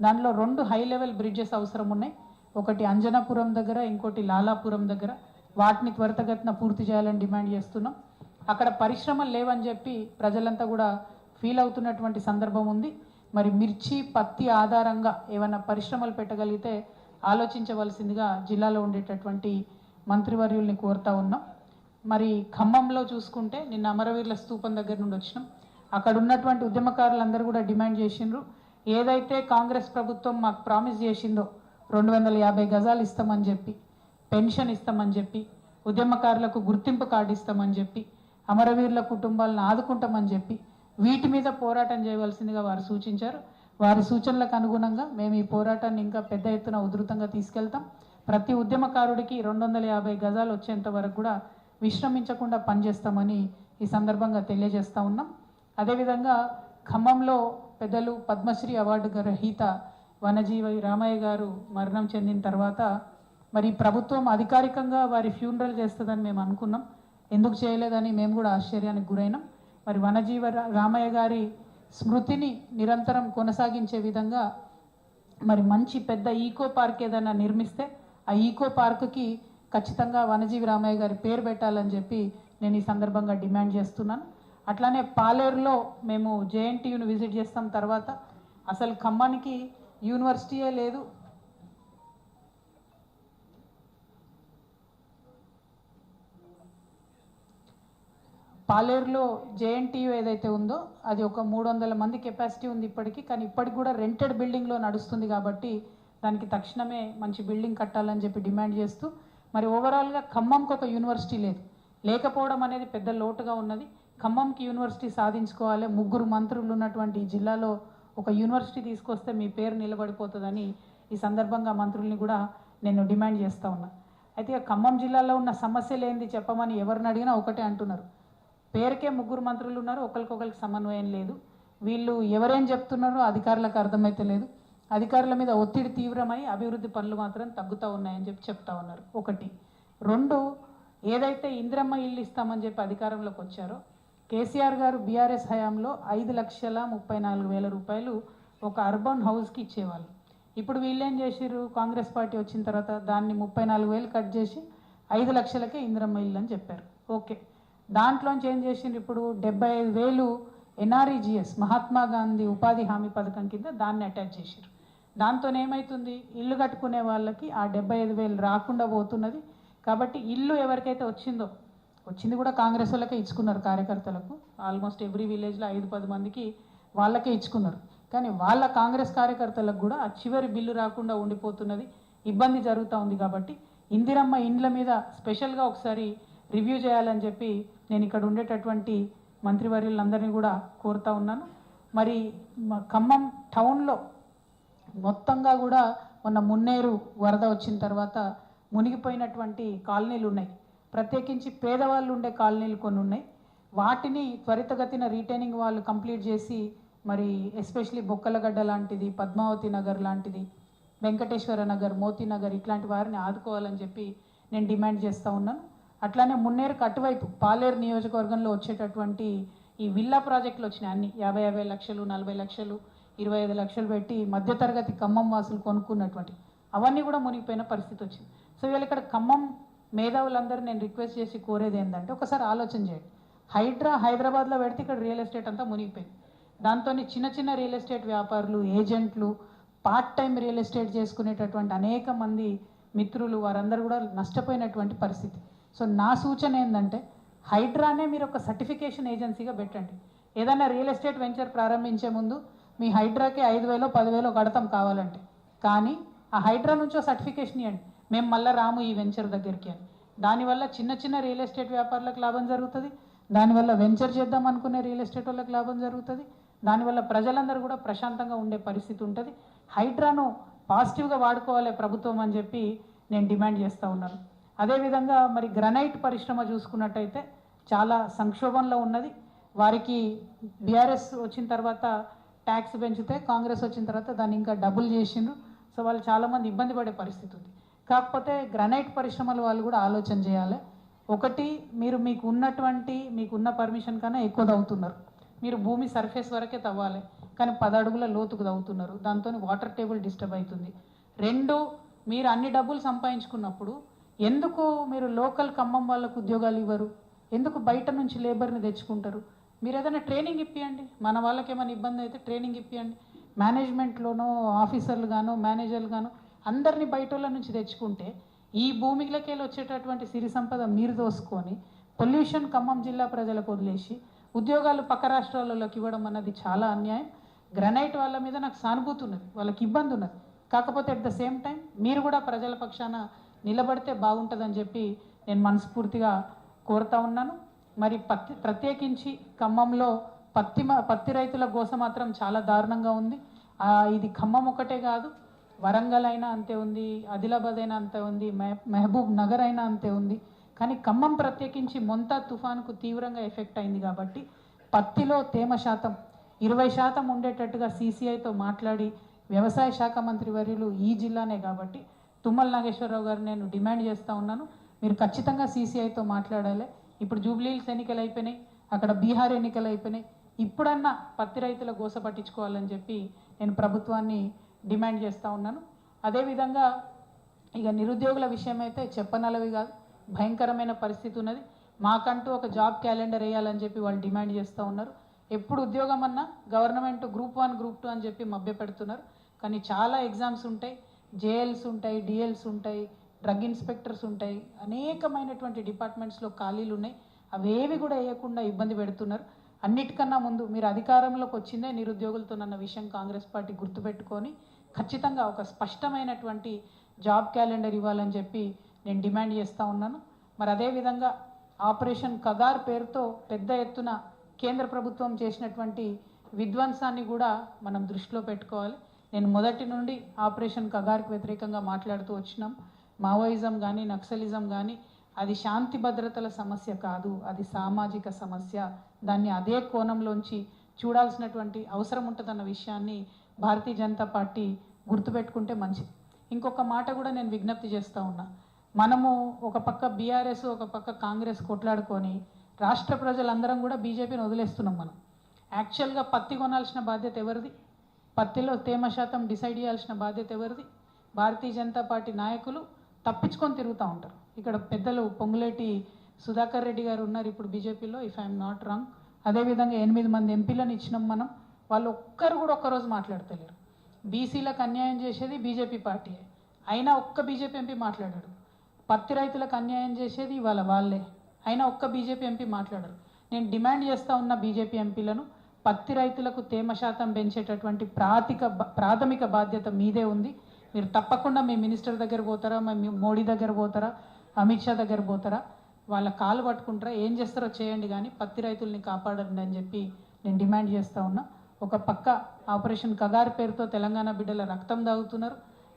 [SPEAKER 1] దానిలో 2 హై లెవెల్ బ్రిడ్జెస్ అవసరం ఉన్నాయి. ఒకటి అంజనాపురం దగ్గర, ఇంకోటి లాలాపురం దగ్గర. వాటిని త్వరితగతిన పూర్తి చేయాలని డిమాండ్ చేస్తున్నాం. అక్కడ పరిశ్రమలు లేవని చెప్పి ప్రజలంతా కూడా ఫీల్ అవుతున్నటువంటి సందర్భం ఉంది. మరి మిర్చి, పత్తి ఆధారంగా ఏమైనా పరిశ్రమలు పెట్టగలిగితే ఆలోచించవలసిందిగా జిల్లాలో ఉండేటటువంటి మంత్రివర్యుల్ని కోరుతా ఉన్నాం. మరి ఖమ్మంలో చూసుకుంటే నిన్న అమరవీరుల స్తూపం దగ్గర నుండి వచ్చినాం. అక్కడ ఉన్నటువంటి ఉద్యమకారులందరూ కూడా డిమాండ్ చేసిండ్రు. ఏదైతే కాంగ్రెస్ ప్రభుత్వం మాకు ప్రామిస్ చేసిందో 250 గజాలు ఇస్తామని చెప్పి, పెన్షన్ ఇస్తామని చెప్పి, ఉద్యమకారులకు గుర్తింపు కార్డు ఇస్తామని చెప్పి, అమరవీరుల కుటుంబాలను ఆదుకుంటామని చెప్పి, వీటి మీద పోరాటం చేయవలసిందిగా వారు సూచించారు. వారి సూచనలకు అనుగుణంగా మేము ఈ పోరాటాన్ని ఇంకా పెద్ద ఎత్తున ఉధృతంగా తీసుకెళ్తాం. ప్రతి ఉద్యమకారుడికి 250 గజాలు వచ్చేంత వరకు కూడా విశ్రమించకుండా పనిచేస్తామని ఈ సందర్భంగా తెలియజేస్తూ ఉన్నాం. అదేవిధంగా ఖమ్మంలో పెద్దలు పద్మశ్రీ అవార్డు గ్రహీత వనజీవి రామయ్య గారు మరణం చెందిన తర్వాత మరి ప్రభుత్వం అధికారికంగా వారి ఫ్యూనరల్ చేస్తుందని మేము అనుకున్నాం. ఎందుకు చేయలేదని మేము కూడా ఆశ్చర్యానికి గురైనాం. మరి వనజీవ రామయ్య గారి స్మృతిని నిరంతరం కొనసాగించే విధంగా మరి మంచి పెద్ద ఈకో పార్క్ ఏదైనా నిర్మిస్తే ఆ ఈకో పార్క్కి ఖచ్చితంగా వనజీవి రామయ్య గారి పేరు పెట్టాలని చెప్పి నేను ఈ సందర్భంగా డిమాండ్ చేస్తున్నాను. అట్లానే పాలేరులో మేము జేఎన్టీయూని విజిట్ చేస్తాం. తర్వాత అసలు ఖమ్మానికి యూనివర్సిటీయే లేదు. పాలేరులో జేఎన్టీయూ ఏదైతే ఉందో అది ఒక 300 మంది కెపాసిటీ ఉంది ఇప్పటికీ. కానీ ఇప్పటికి కూడా రెంటెడ్ బిల్డింగ్లో నడుస్తుంది కాబట్టి దానికి తక్షణమే మంచి బిల్డింగ్ కట్టాలని చెప్పి డిమాండ్ చేస్తూ మరి ఓవరాల్గా ఖమ్మంకి ఒక యూనివర్సిటీ లేకపోవడం అనేది పెద్ద లోటుగా ఉన్నది. ఖమ్మంకి యూనివర్సిటీ సాధించుకోవాలి. 3 మంత్రులు ఉన్నటువంటి ఈ జిల్లాలో ఒక యూనివర్సిటీ తీసుకొస్తే మీ పేరు నిలబడిపోతుందని ఈ సందర్భంగా మంత్రుల్ని కూడా నేను డిమాండ్ చేస్తూ ఉన్నా. అయితే ఖమ్మం జిల్లాలో ఉన్న సమస్యలు ఏంది చెప్పమని ఎవరిని అడిగినా ఒకటే అంటున్నారు, పేరుకే 3 మంత్రులు ఉన్నారు, ఒకరికొకరికి సమన్వయం లేదు. వీళ్ళు ఎవరేం చెప్తున్నారో అధికారులకు అర్థమైతే లేదు. అధికారుల మీద ఒత్తిడి తీవ్రమై అభివృద్ధి పనులు మాత్రం తగ్గుతూ ఉన్నాయని చెప్పి చెప్తా ఉన్నారు. 1. 2, ఏదైతే ఇందిరమ్మ ఇల్లు ఇస్తామని చెప్పి అధికారంలోకి వచ్చారో కేసీఆర్ గారు బీఆర్ఎస్ హయాంలో 5,34,000 రూపాయలు ఒక అర్బన్ హౌస్కి ఇచ్చేవాళ్ళు. ఇప్పుడు వీళ్ళేం చేసిర్రు, కాంగ్రెస్ పార్టీ వచ్చిన తర్వాత దాన్ని 34,000 కట్ చేసి 5 లక్షలకే ఇందిరమ్మ ఇల్లు అని చెప్పారు. ఓకే, దాంట్లోంచి ఏం చేసిండ్రు, ఇప్పుడు 75,000 ఎన్ఆర్ఈజీఎస్ మహాత్మా గాంధీ ఉపాధి హామీ పథకం కింద దాన్ని అటాచ్ చేశారు. దాంతో ఏమవుతుంది, ఇల్లు కట్టుకునే వాళ్ళకి ఆ 75,000 రాకుండా పోతున్నది. కాబట్టి ఇల్లు ఎవరికైతే వచ్చింది కూడా కాంగ్రెస్ వాళ్ళకే ఇచ్చుకున్నారు, కార్యకర్తలకు. ఆల్మోస్ట్ ఎవ్రీ విలేజ్లో 5-10 మందికి వాళ్ళకే ఇచ్చుకున్నారు. కానీ వాళ్ళ కాంగ్రెస్ కార్యకర్తలకు కూడా ఆ చివరి బిల్లు రాకుండా ఉండిపోతున్నది, ఇబ్బంది జరుగుతూ ఉంది. కాబట్టి ఇందిరమ్మ ఇండ్ల మీద స్పెషల్గా ఒకసారి రివ్యూ చేయాలని చెప్పి నేను ఇక్కడ ఉండేటటువంటి మంత్రివర్యులందరినీ కూడా కోరుతా ఉన్నాను. మరి ఖమ్మం టౌన్లో మొత్తంగా కూడా మొన్న మున్నేరు వరద వచ్చిన తర్వాత మునిగిపోయినటువంటి కాలనీలు ఉన్నాయి. ప్రత్యేకించి పేదవాళ్ళు ఉండే కాలనీలు కొన్ని ఉన్నాయి. వాటిని త్వరితగతిన రీటైనింగ్ వాళ్ళు కంప్లీట్ చేసి మరి ఎస్పెషలీ బొక్కలగడ్డ లాంటిది, పద్మావతి నగర్ లాంటిది, వెంకటేశ్వర నగర్, మోతీ నగర్ ఇట్లాంటి వారిని ఆదుకోవాలని చెప్పి నేను డిమాండ్ చేస్తూ ఉన్నాను. అట్లానే మున్నేరుకు అటువైపు పాలేరు నియోజకవర్గంలో వచ్చేటటువంటి ఈ విల్లా ప్రాజెక్టులు వచ్చినాయి. అన్ని 50 లక్షలు, 40 లక్షలు, 25 లక్షలు పెట్టి మధ్యతరగతి ఖమ్మం వాసులు కొనుక్కున్నటువంటి అవన్నీ కూడా మునిగిపోయిన పరిస్థితి వచ్చింది. సో ఇవాళ ఇక్కడ ఖమ్మం మేధావులందరూ నేను రిక్వెస్ట్ చేసి కోరేది ఏంటంటే ఒకసారి ఆలోచన చేయండి. హైడ్రా హైదరాబాద్లో పెడితే ఇక్కడ రియల్ ఎస్టేట్ అంతా మునిగిపోయింది. దాంతో చిన్న రియల్ ఎస్టేట్ వ్యాపారులు, ఏజెంట్లు, పార్ట్ టైం రియల్ ఎస్టేట్ చేసుకునేటటువంటి అనేక మంది మిత్రులు వారందరూ కూడా నష్టపోయినటువంటి పరిస్థితి. సో నా సూచన ఏంటంటే హైడ్రానే మీరు ఒక సర్టిఫికేషన్ ఏజెన్సీగా పెట్టండి. ఏదైనా రియల్ ఎస్టేట్ వెంచర్ ప్రారంభించే ముందు మీ హైడ్రాకి 5,000 10,000 కడతాం కావాలంటే, కానీ ఆ హైడ్రా నుంచో సర్టిఫికేషన్ ఇవ్వండి, మేము మళ్ళీ రాము ఈ వెంచర్ దగ్గరికి అని. దానివల్ల చిన్న రియల్ ఎస్టేట్ వ్యాపారులకు లాభం జరుగుతుంది, దానివల్ల వెంచర్ చేద్దాం అనుకునే రియల్ ఎస్టేట్ వాళ్ళకి లాభం జరుగుతుంది, దానివల్ల ప్రజలందరూ కూడా ప్రశాంతంగా ఉండే పరిస్థితి ఉంటుంది. హైడ్రాను పాజిటివ్గా వాడుకోవాలి ప్రభుత్వం అని చెప్పి నేను డిమాండ్ చేస్తూ ఉన్నాను. అదేవిధంగా మరి గ్రనైట్ పరిశ్రమ చూసుకున్నట్టయితే చాలా సంక్షోభంలో ఉన్నది. వారికి బీఆర్ఎస్ వచ్చిన తర్వాత ట్యాక్స్ పెంచితే కాంగ్రెస్ వచ్చిన తర్వాత దాన్ని ఇంకా డబుల్ చేసిండ్రు. సో వాళ్ళు చాలామంది ఇబ్బంది పడే పరిస్థితి ఉంది. కాకపోతే గ్రానైట్ పరిశ్రమల వాళ్ళు కూడా ఆలోచన చేయాలి. ఒకటి, మీకున్న పర్మిషన్ కన్నా ఎక్కువ తవ్వుతున్నారు. మీరు భూమి సర్ఫేస్ వరకే తవ్వాలి, కానీ 10 అడుగుల లోతుకు తవ్వుతున్నారు. దాంతో వాటర్ టేబుల్ డిస్టర్బ్ అవుతుంది. 2, మీరు అన్ని డబ్బులు సంపాదించుకున్నప్పుడు ఎందుకు మీరు లోకల్ ఖమ్మం వాళ్ళకు ఉద్యోగాలు ఇవ్వరు? ఎందుకు బయట నుంచి లేబర్ని తెచ్చుకుంటారు? మీరు ఏదైనా ట్రైనింగ్ ఇప్పియండి. మన వాళ్ళకి ఏమైనా ఇబ్బంది అయితే ట్రైనింగ్ ఇప్పియండి. మేనేజ్మెంట్లోనో ఆఫీసర్లు గానో మేనేజర్లు గానో అందరినీ బయట వాళ్ళ నుంచి తెచ్చుకుంటే ఈ భూమిలోకి వచ్చేటటువంటి సిరి సంపద మీరు దోసుకొని పొల్యూషన్ ఖమ్మం జిల్లా ప్రజలకు వదిలేసి ఉద్యోగాలు పక్క రాష్ట్రాలలోకి ఇవ్వడం అన్నది చాలా అన్యాయం. గ్రానైట్ వాళ్ళ మీద నాకు సానుభూతి ఉన్నది, వాళ్ళకి ఇబ్బంది ఉన్నది. కాకపోతే అట్ ద సేమ్ టైం మీరు కూడా ప్రజల పక్షాన నిలబడితే బాగుంటుందని చెప్పి నేను మనస్ఫూర్తిగా కోరుతా ఉన్నాను. మరి ప్రత్యేకించి ఖమ్మంలో పత్తి రైతుల గోస మాత్రం చాలా దారుణంగా ఉంది. ఇది ఖమ్మం ఒకటే కాదు, వరంగల్ అయినా అంతే ఉంది, ఆదిలాబాద్ అయినా అంతే ఉంది, మహబూబ్ నగర్ అయినా అంతే ఉంది. కానీ ఖమ్మం ప్రత్యేకించి మొంతా తుఫానుకు తీవ్రంగా ఎఫెక్ట్ అయింది. కాబట్టి పత్తిలో తేమ శాతం 20% ఉండేటట్టుగా సీసీఐతో మాట్లాడి వ్యవసాయ శాఖ మంత్రి వర్యులు ఈ జిల్లానే కాబట్టి తుమ్మల నాగేశ్వరరావు గారు నేను డిమాండ్ చేస్తూ ఉన్నాను, మీరు ఖచ్చితంగా సీసీఐతో మాట్లాడాలి. ఇప్పుడు జూబ్లీహిల్స్ ఎన్నికలు అయిపోయినాయి, అక్కడ బీహార్ ఎన్నికలు అయిపోయినాయి. ఇప్పుడన్నా పత్తి రైతుల గోస పట్టించుకోవాలని చెప్పి నేను ప్రభుత్వాన్ని డిమాండ్ చేస్తూ ఉన్నాను. అదేవిధంగా ఇక నిరుద్యోగుల విషయం అయితే చెప్పనలవి కాదు, భయంకరమైన పరిస్థితి ఉన్నది. మాకంటూ ఒక జాబ్ క్యాలెండర్ వేయాలని చెప్పి వాళ్ళు డిమాండ్ చేస్తూ ఉన్నారు. ఎప్పుడు ఉద్యోగం అన్నా గవర్నమెంట్ గ్రూప్ 1 గ్రూప్ 2 అని చెప్పి మభ్య పెడుతున్నారు. కానీ చాలా ఎగ్జామ్స్ ఉంటాయి, జేఎల్స్ ఉంటాయి, డిఎల్స్ ఉంటాయి, డ్రగ్ ఇన్స్పెక్టర్స్ ఉంటాయి, అనేకమైనటువంటి డిపార్ట్మెంట్స్లో ఖాళీలు ఉన్నాయి. అవేవి కూడా వేయకుండా ఇబ్బంది పెడుతున్నారు. అన్నిటికన్నా ముందు మీరు అధికారంలోకి వచ్చిందే నిరుద్యోగులతోనన్న విషయం కాంగ్రెస్ పార్టీ గుర్తుపెట్టుకొని ఖచ్చితంగా ఒక స్పష్టమైనటువంటి జాబ్ క్యాలెండర్ ఇవ్వాలని చెప్పి నేను డిమాండ్ చేస్తూ ఉన్నాను. మరి అదేవిధంగా ఆపరేషన్ కగార్ పేరుతో పెద్ద ఎత్తున కేంద్ర ప్రభుత్వం చేసినటువంటి విధ్వంసాన్ని కూడా మనం దృష్టిలో పెట్టుకోవాలి. నేను మొదటి నుండి ఆపరేషన్ కగార్కి వ్యతిరేకంగా మాట్లాడుతూ వచ్చినాం. మావోయిజం కానీ నక్సలిజం కానీ అది శాంతి భద్రతల సమస్య కాదు, అది సామాజిక సమస్య. దాన్ని అదే కోణంలోంచి చూడాల్సినటువంటి అవసరం ఉంటుందన్న విషయాన్ని భారతీయ జనతా పార్టీ గుర్తుపెట్టుకుంటే మంచిది. ఇంకొక మాట కూడా నేను విజ్ఞప్తి చేస్తూ ఉన్నా, మనము ఒక పక్క బీఆర్ఎస్ ఒక పక్క కాంగ్రెస్ కొట్లాడుకొని రాష్ట్ర ప్రజలందరం కూడా బీజేపీని వదిలేస్తున్నాం. మనం యాక్చువల్గా పత్తి కొనాల్సిన బాధ్యత ఎవరిది? పత్తిలో తేమ శాతం డిసైడ్ చేయాల్సిన బాధ్యత ఎవరిది? భారతీయ జనతా పార్టీ నాయకులు తప్పించుకొని తిరుగుతూ ఉంటారు. ఇక్కడ పెద్దలు పొంగులేటి సుధాకర్ రెడ్డి గారు ఉన్నారు ఇప్పుడు బీజేపీలో, ఇఫ్ ఐఎమ్ నాట్ రాంగ్. అదేవిధంగా 8 మంది ఎంపీలను ఇచ్చినాం మనం, వాళ్ళు ఒక్కరు కూడా ఒక్కరోజు మాట్లాడతలేరు. బీసీలకు అన్యాయం చేసేది బీజేపీ పార్టీయే, అయినా ఒక్క బీజేపీ ఎంపీ మాట్లాడాడు. పత్తి రైతులకు అన్యాయం చేసేది ఇవాళ వాళ్ళే, అయినా ఒక్క బీజేపీ ఎంపీ మాట్లాడరు. నేను డిమాండ్ చేస్తూ ఉన్న బీజేపీ ఎంపీలను, పత్తి రైతులకు తేమ శాతం పెంచేటటువంటి ప్రాథమిక బాధ్యత మీదే ఉంది. మీరు తప్పకుండా మీ మినిస్టర్ దగ్గర పోతారా, మీ మోడీ దగ్గర పోతారా, అమిత్ షా దగ్గర పోతారా, వాళ్ళ కాలు పట్టుకుంటారా, ఏం చేస్తారో చేయండి, కానీ పత్తి రైతుల్ని కాపాడండి అని చెప్పి నేను డిమాండ్ చేస్తూ ఉన్నా. ఒక పక్క ఆపరేషన్ కగార్ పేరుతో తెలంగాణ బిడ్డల రక్తం దాగుతున్నారు,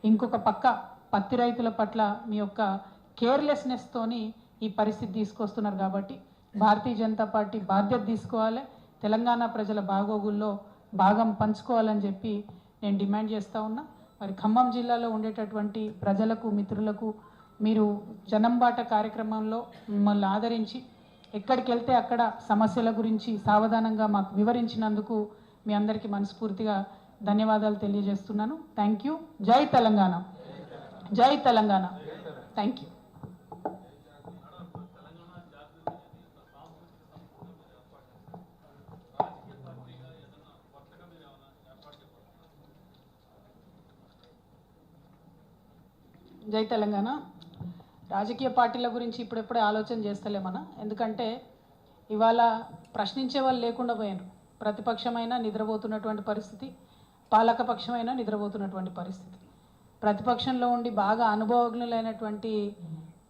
[SPEAKER 1] ఇంకొక పక్క పత్తి రైతుల పట్ల మీ యొక్క కేర్లెస్నెస్తోని ఈ పరిస్థితి తీసుకొస్తున్నారు. కాబట్టి భారతీయ జనతా పార్టీ బాధ్యత తీసుకోవాలి, తెలంగాణ ప్రజల బాగోగుల్లో భాగం పంచుకోవాలని చెప్పి నేను డిమాండ్ చేస్తూ ఉన్నా. మరి ఖమ్మం జిల్లాలో ఉండేటటువంటి ప్రజలకు మిత్రులకు మీరు జనంబాట కార్యక్రమంలో మిమ్మల్ని ఆదరించి ఎక్కడికి వెళ్తే అక్కడ సమస్యల గురించి సావధానంగా మాకు వివరించినందుకు మీ అందరికీ మనస్ఫూర్తిగా ధన్యవాదాలు తెలియజేస్తున్నాను. Thank you. జై తెలంగాణ, జై తెలంగాణ. Thank you. జై తెలంగాణ. రాజకీయ పార్టీల గురించి ఇప్పుడెప్పుడే ఆలోచన చేస్తలే మన, ఎందుకంటే ఇవాళ ప్రశ్నించే వాళ్ళు లేకుండా పోయారు. ప్రతిపక్షమైనా నిద్రపోతున్నటువంటి పరిస్థితి, పాలకపక్షమైనా నిద్రపోతున్నటువంటి పరిస్థితి. ప్రతిపక్షంలో ఉండి బాగా అనుభవజ్ఞులైనటువంటి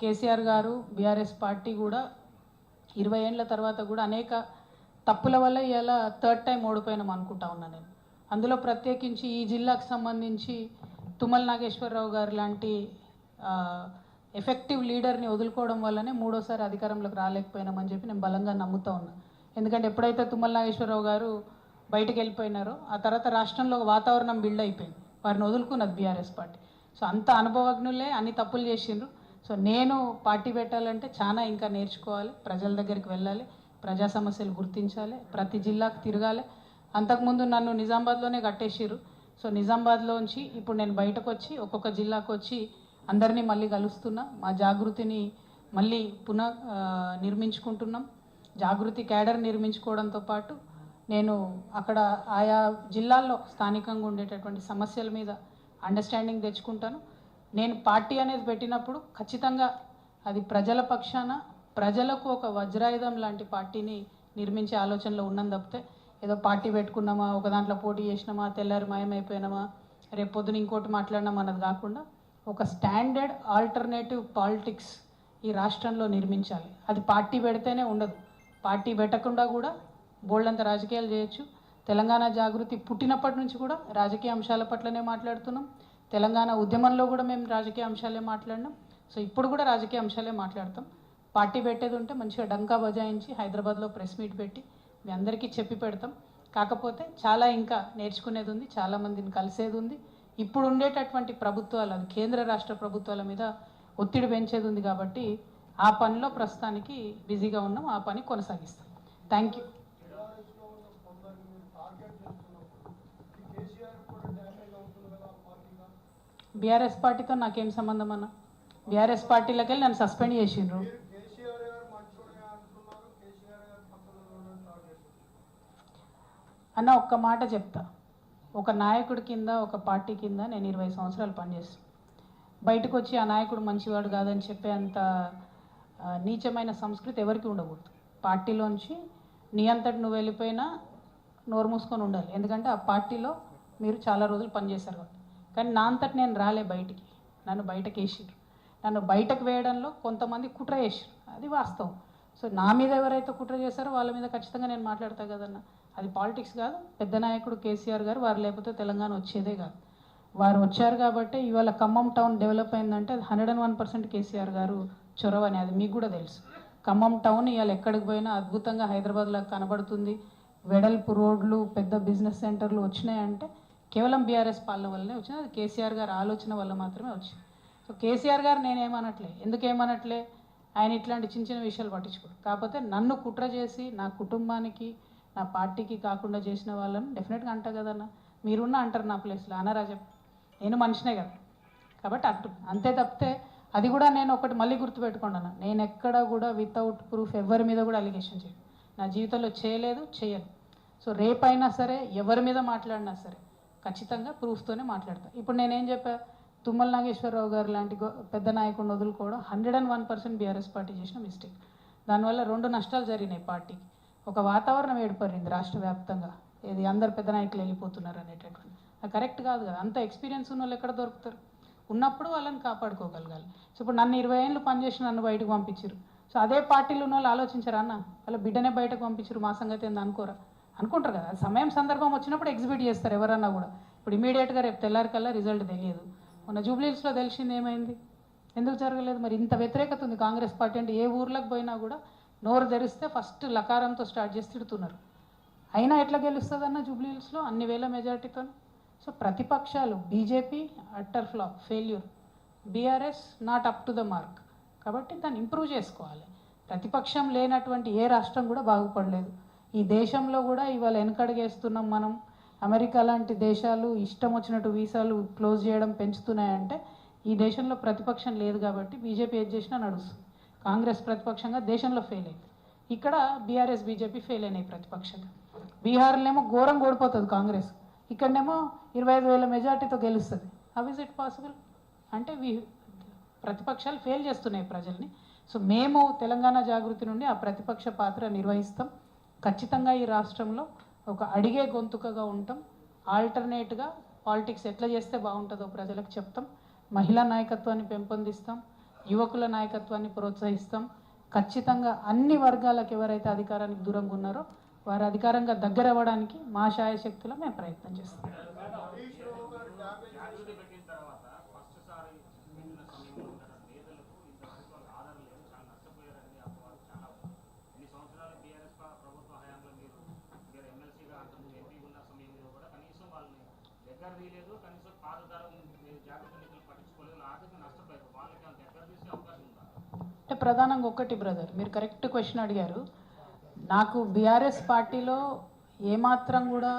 [SPEAKER 1] కేసీఆర్ గారు, బీఆర్ఎస్ పార్టీ కూడా 20 ఏళ్ల తర్వాత కూడా అనేక తప్పుల వల్ల ఇలా 3rd టైం ఓడిపోయినాం అనుకుంటా ఉన్నా నేను. అందులో ప్రత్యేకించి ఈ జిల్లాకు సంబంధించి తుమ్మల నాగేశ్వరరావు గారు లాంటి ఎఫెక్టివ్ లీడర్ని వదులుకోవడం వల్లనే 3వ సారి అధికారంలోకి రాలేకపోయినామని చెప్పి నేను బలంగా నమ్ముతా ఉన్నా. ఎందుకంటే ఎప్పుడైతే తుమ్మల నాగేశ్వరరావు గారు బయటకు వెళ్ళిపోయినారో ఆ తర్వాత రాష్ట్రంలో ఒక వాతావరణం బిల్డ్ అయిపోయింది. వారిని వదులుకున్నది బీఆర్ఎస్ పార్టీ. సో అంత అనుభవజ్ఞులే అన్ని తప్పులు చేసిండ్రు. సో నేను పార్టీ పెట్టాలంటే చాలా ఇంకా నేర్చుకోవాలి, ప్రజల దగ్గరికి వెళ్ళాలి, ప్రజా సమస్యలు గుర్తించాలి, ప్రతి జిల్లాకు తిరగాలి. అంతకుముందు నన్ను నిజామాబాద్లోనే కట్టేసిర్రు. సో నిజామాబాద్లోంచి ఇప్పుడు నేను బయటకు వచ్చి ఒక్కొక్క జిల్లాకు వచ్చి అందరినీ మళ్ళీ కలుస్తున్నా. మా జాగృతిని మళ్ళీ నిర్మించుకుంటున్నాం. జాగృతి క్యాడర్ నిర్మించుకోవడంతో పాటు నేను అక్కడ ఆయా జిల్లాల్లో స్థానికంగా ఉండేటటువంటి సమస్యల మీద అండర్స్టాండింగ్ తెచ్చుకుంటాను. నేను పార్టీ అనేది పెట్టినప్పుడు ఖచ్చితంగా అది ప్రజల పక్షాన, ప్రజలకు ఒక వజ్రాయుధం లాంటి పార్టీని నిర్మించే ఆలోచనలో ఉన్నాం తప్పితే ఏదో పార్టీ పెట్టుకున్నామా, ఒక దాంట్లో పోటీ చేసినామా, తెల్లారి మాయమైపోయినామా, రేపు పొద్దున ఇంకోటి మాట్లాడినామా అన్నది కాకుండా ఒక స్టాండర్డ్ ఆల్టర్నేటివ్ పాలిటిక్స్ ఈ రాష్ట్రంలో నిర్మించాలి. అది పార్టీ పెడితేనే ఉండదు, పార్టీ పెట్టకుండా కూడా బోల్డంత రాజకీయాలు చేయొచ్చు. తెలంగాణ జాగృతి పుట్టినప్పటి నుంచి కూడా రాజకీయ అంశాల పట్లనే మాట్లాడుతున్నాం. తెలంగాణ ఉద్యమంలో కూడా మేము రాజకీయ అంశాలే మాట్లాడినాం. సో ఇప్పుడు కూడా రాజకీయ అంశాలే మాట్లాడతాం. పార్టీ పెట్టేది ఉంటే మంచిగా డంకా బజాయించి హైదరాబాద్లో ప్రెస్ మీట్ పెట్టి మీ అందరికీ చెప్పి పెడతాం. కాకపోతే చాలా ఇంకా నేర్చుకునేది ఉంది, చాలామందిని కలిసేది ఉంది. ఇప్పుడు ఉండేటటువంటి ప్రభుత్వాలు, అది కేంద్ర రాష్ట్ర ప్రభుత్వాల మీద ఒత్తిడి పెంచేది ఉంది కాబట్టి ఆ పనిలో ప్రస్తుతానికి బిజీగా ఉన్నాం. ఆ పని కొనసాగిస్తాం. Thank you. బీఆర్ఎస్ పార్టీతో నాకేం సంబంధం అన్న? బీఆర్ఎస్ పార్టీలోకి వెళ్ళి నన్ను సస్పెండ్ చేసిండ్రు. అన్న ఒక్క మాట చెప్తా, ఒక నాయకుడి కింద, ఒక పార్టీ కింద నేను 20 సంవత్సరాలు పనిచేస్తాను. బయటకు వచ్చి ఆ నాయకుడు మంచివాడు కాదని చెప్పే అంత నీచమైన సంస్కృతి ఎవరికి ఉండకూడదు. పార్టీలోంచి నీ అంతటి నువ్వు వెళ్ళిపోయినా నోరు మూసుకొని ఉండాలి, ఎందుకంటే ఆ పార్టీలో మీరు చాలా రోజులు పనిచేశారు కాబట్టి. కానీ నా అంతటి నేను రాలే బయటికి, నన్ను బయటకు వేసిర్రు. నన్ను బయటకు వేయడంలో కొంతమంది కుట్ర చేసిర్రు, అది వాస్తవం. సో నా మీద ఎవరైతే కుట్ర చేశారో వాళ్ళ మీద ఖచ్చితంగా నేను మాట్లాడతా కదన్న. అది పాలిటిక్స్ కాదు. పెద్ద నాయకుడు కేసీఆర్ గారు, వారు లేకపోతే తెలంగాణ వచ్చేదే కాదు. వారు వచ్చారు కాబట్టి ఇవాళ ఖమ్మం టౌన్ డెవలప్ అయిందంటే అది 101% కేసీఆర్ గారు చొరవని, అది మీకు కూడా తెలుసు. ఖమ్మం టౌన్ ఇవాళ ఎక్కడికి పోయినా అద్భుతంగా హైదరాబాద్లో కనబడుతుంది. వెడల్పు రోడ్లు, పెద్ద బిజినెస్ సెంటర్లు వచ్చినాయంటే కేవలం బీఆర్ఎస్ పాలన వల్లనే వచ్చింది. అది కేసీఆర్ గారు ఆలోచన వల్ల మాత్రమే వచ్చింది. సో కేసీఆర్ గారు నేనేమనట్లే, ఎందుకేమనట్లే, ఆయన ఇట్లాంటి చిన్న చిన్న విషయాలు పట్టించుకోరు. కాకపోతే నన్ను కుట్ర చేసి నా కుటుంబానికి, నా పార్టీకి కాకుండా చేసిన వాళ్ళని డెఫినెట్గా అంటా కదన్న. మీరున్న అంటారు నా ప్లేస్లో, అనరా చెప్పు, నేను మనిషినే కదా. కాబట్టి అంతే తప్పితే అది కూడా నేను ఒకటి మళ్ళీ గుర్తుపెట్టుకున్నాను, నేను ఎక్కడ కూడా వితౌట్ ప్రూఫ్ ఎవరి మీద కూడా అలిగేషన్ చేయను. నా జీవితంలో చేయలేదు, చేయను. సో రేపైనా సరే ఎవరి మీద మాట్లాడినా సరే ఖచ్చితంగా ప్రూఫ్తోనే మాట్లాడతాను. ఇప్పుడు నేనేం చెప్పా, తుమ్మల నాగేశ్వరరావు గారు లాంటి పెద్ద నాయకుడిని వదులుకోవడం 101% బీఆర్ఎస్ పార్టీ చేసిన మిస్టేక్. దానివల్ల 2 నష్టాలు జరిగినాయి పార్టీకి. ఒక వాతావరణం ఏర్పడింది రాష్ట్ర వ్యాప్తంగా, ఇది అందరు పెద్ద నాయకులు వెళ్ళిపోతున్నారు అనేటటువంటి. అది కరెక్ట్ కాదు కదా. అంత ఎక్స్పీరియన్స్ ఉన్న వాళ్ళు ఎక్కడ దొరుకుతారు? ఉన్నప్పుడు వాళ్ళని కాపాడుకోగలగాలి. సో ఇప్పుడు నన్ను 20 ఏళ్ళు పనిచేసి నన్ను బయటకు పంపించారు. సో అదే పార్టీలో ఉన్న వాళ్ళు ఆలోచించారా అన్న, వాళ్ళ బిడ్డనే బయటకు పంపించారు, మా సంగతి ఏంది అనుకోరా? అనుకుంటారు కదా. సమయం సందర్భం వచ్చినప్పుడు ఎగ్జిబిట్ చేస్తారు ఎవరన్నా కూడా. ఇప్పుడు ఇమీడియట్గా రేపు తెల్లారికల్లా రిజల్ట్ తెలియదు. మొన్న జూబ్లీహిల్స్లో తెలిసింది ఏమైంది, ఎందుకు జరగలేదు? మరి ఇంత వ్యతిరేకత ఉంది కాంగ్రెస్ పార్టీ అంటే. ఏ ఊర్లకు పోయినా కూడా నోరు తెరిస్తే ఫస్ట్ లకారంతో స్టార్ట్ చేసి తిడుతున్నారు. అయినా ఎట్లా గెలుస్తుందన్న జూబ్లీహిల్స్లో అన్ని వేల మెజార్టీతో? సో ప్రతిపక్షాలు, BJP utter flop, failure, BRS not up to the mark. కాబట్టి దాన్ని ఇంప్రూవ్ చేసుకోవాలి. ప్రతిపక్షం లేనటువంటి ఏ రాష్ట్రం కూడా బాగుపడలేదు. ఈ దేశంలో కూడా ఇవాళ వెనకడుగేస్తున్నాం మనం. అమెరికా లాంటి దేశాలు ఇష్టం వచ్చినట్టు వీసాలు క్లోజ్ చేయడం పెంచుతున్నాయంటే ఈ దేశంలో ప్రతిపక్షం లేదు కాబట్టి బీజేపీ ఏది చేసినా నడుస్తుంది. కాంగ్రెస్ ప్రతిపక్షంగా దేశంలో ఫెయిల్ అయింది. ఇక్కడ బీఆర్ఎస్, బీజేపీ ఫెయిల్ అయినాయి ప్రతిపక్షంగా. బీహార్లోనేమో ఘోరం ఓడిపోతుంది కాంగ్రెస్, ఇక్కడనేమో 25,000 మెజార్టీతో గెలుస్తుంది. How is it possible? అంటే ప్రతిపక్షాలు ఫెయిల్ చేస్తున్నాయి ప్రజల్ని. సో మేము తెలంగాణ జాగృతి నుండి ఆ ప్రతిపక్ష పాత్ర నిర్వహిస్తాం. ఖచ్చితంగా ఈ రాష్ట్రంలో ఒక అడిగే గొంతుకగా ఉంటాం. ఆల్టర్నేట్గా పాలిటిక్స్ ఎట్లా చేస్తే బాగుంటుందో ప్రజలకు చెప్తాం. మహిళా నాయకత్వాన్ని పెంపొందిస్తాం, యువకుల నాయకత్వాన్ని ప్రోత్సహిస్తాం. ఖచ్చితంగా అన్ని వర్గాలకు ఎవరైతే అధికారానికి దూరంగా ఉన్నారో వారు అధికారంగా దగ్గర అవ్వడానికి మా శాయశక్తిలో మేము ప్రయత్నం చేస్తాం.
[SPEAKER 2] దగ్గర తీయలేదు, కనీసం పాత తరం జాగ్రత్త నిధులు పట్టించుకోలేదు, ఆర్థికంగా నష్టపోయారు. వాళ్ళకి దగ్గర తీసే అవకాశం ఉందా?
[SPEAKER 1] అంటే ప్రధానంగా ఒకటి బ్రదర్, మీరు కరెక్ట్ క్వశ్చన్ అడిగారు. నాకు బీఆర్ఎస్ పార్టీలో ఏమాత్రం కూడా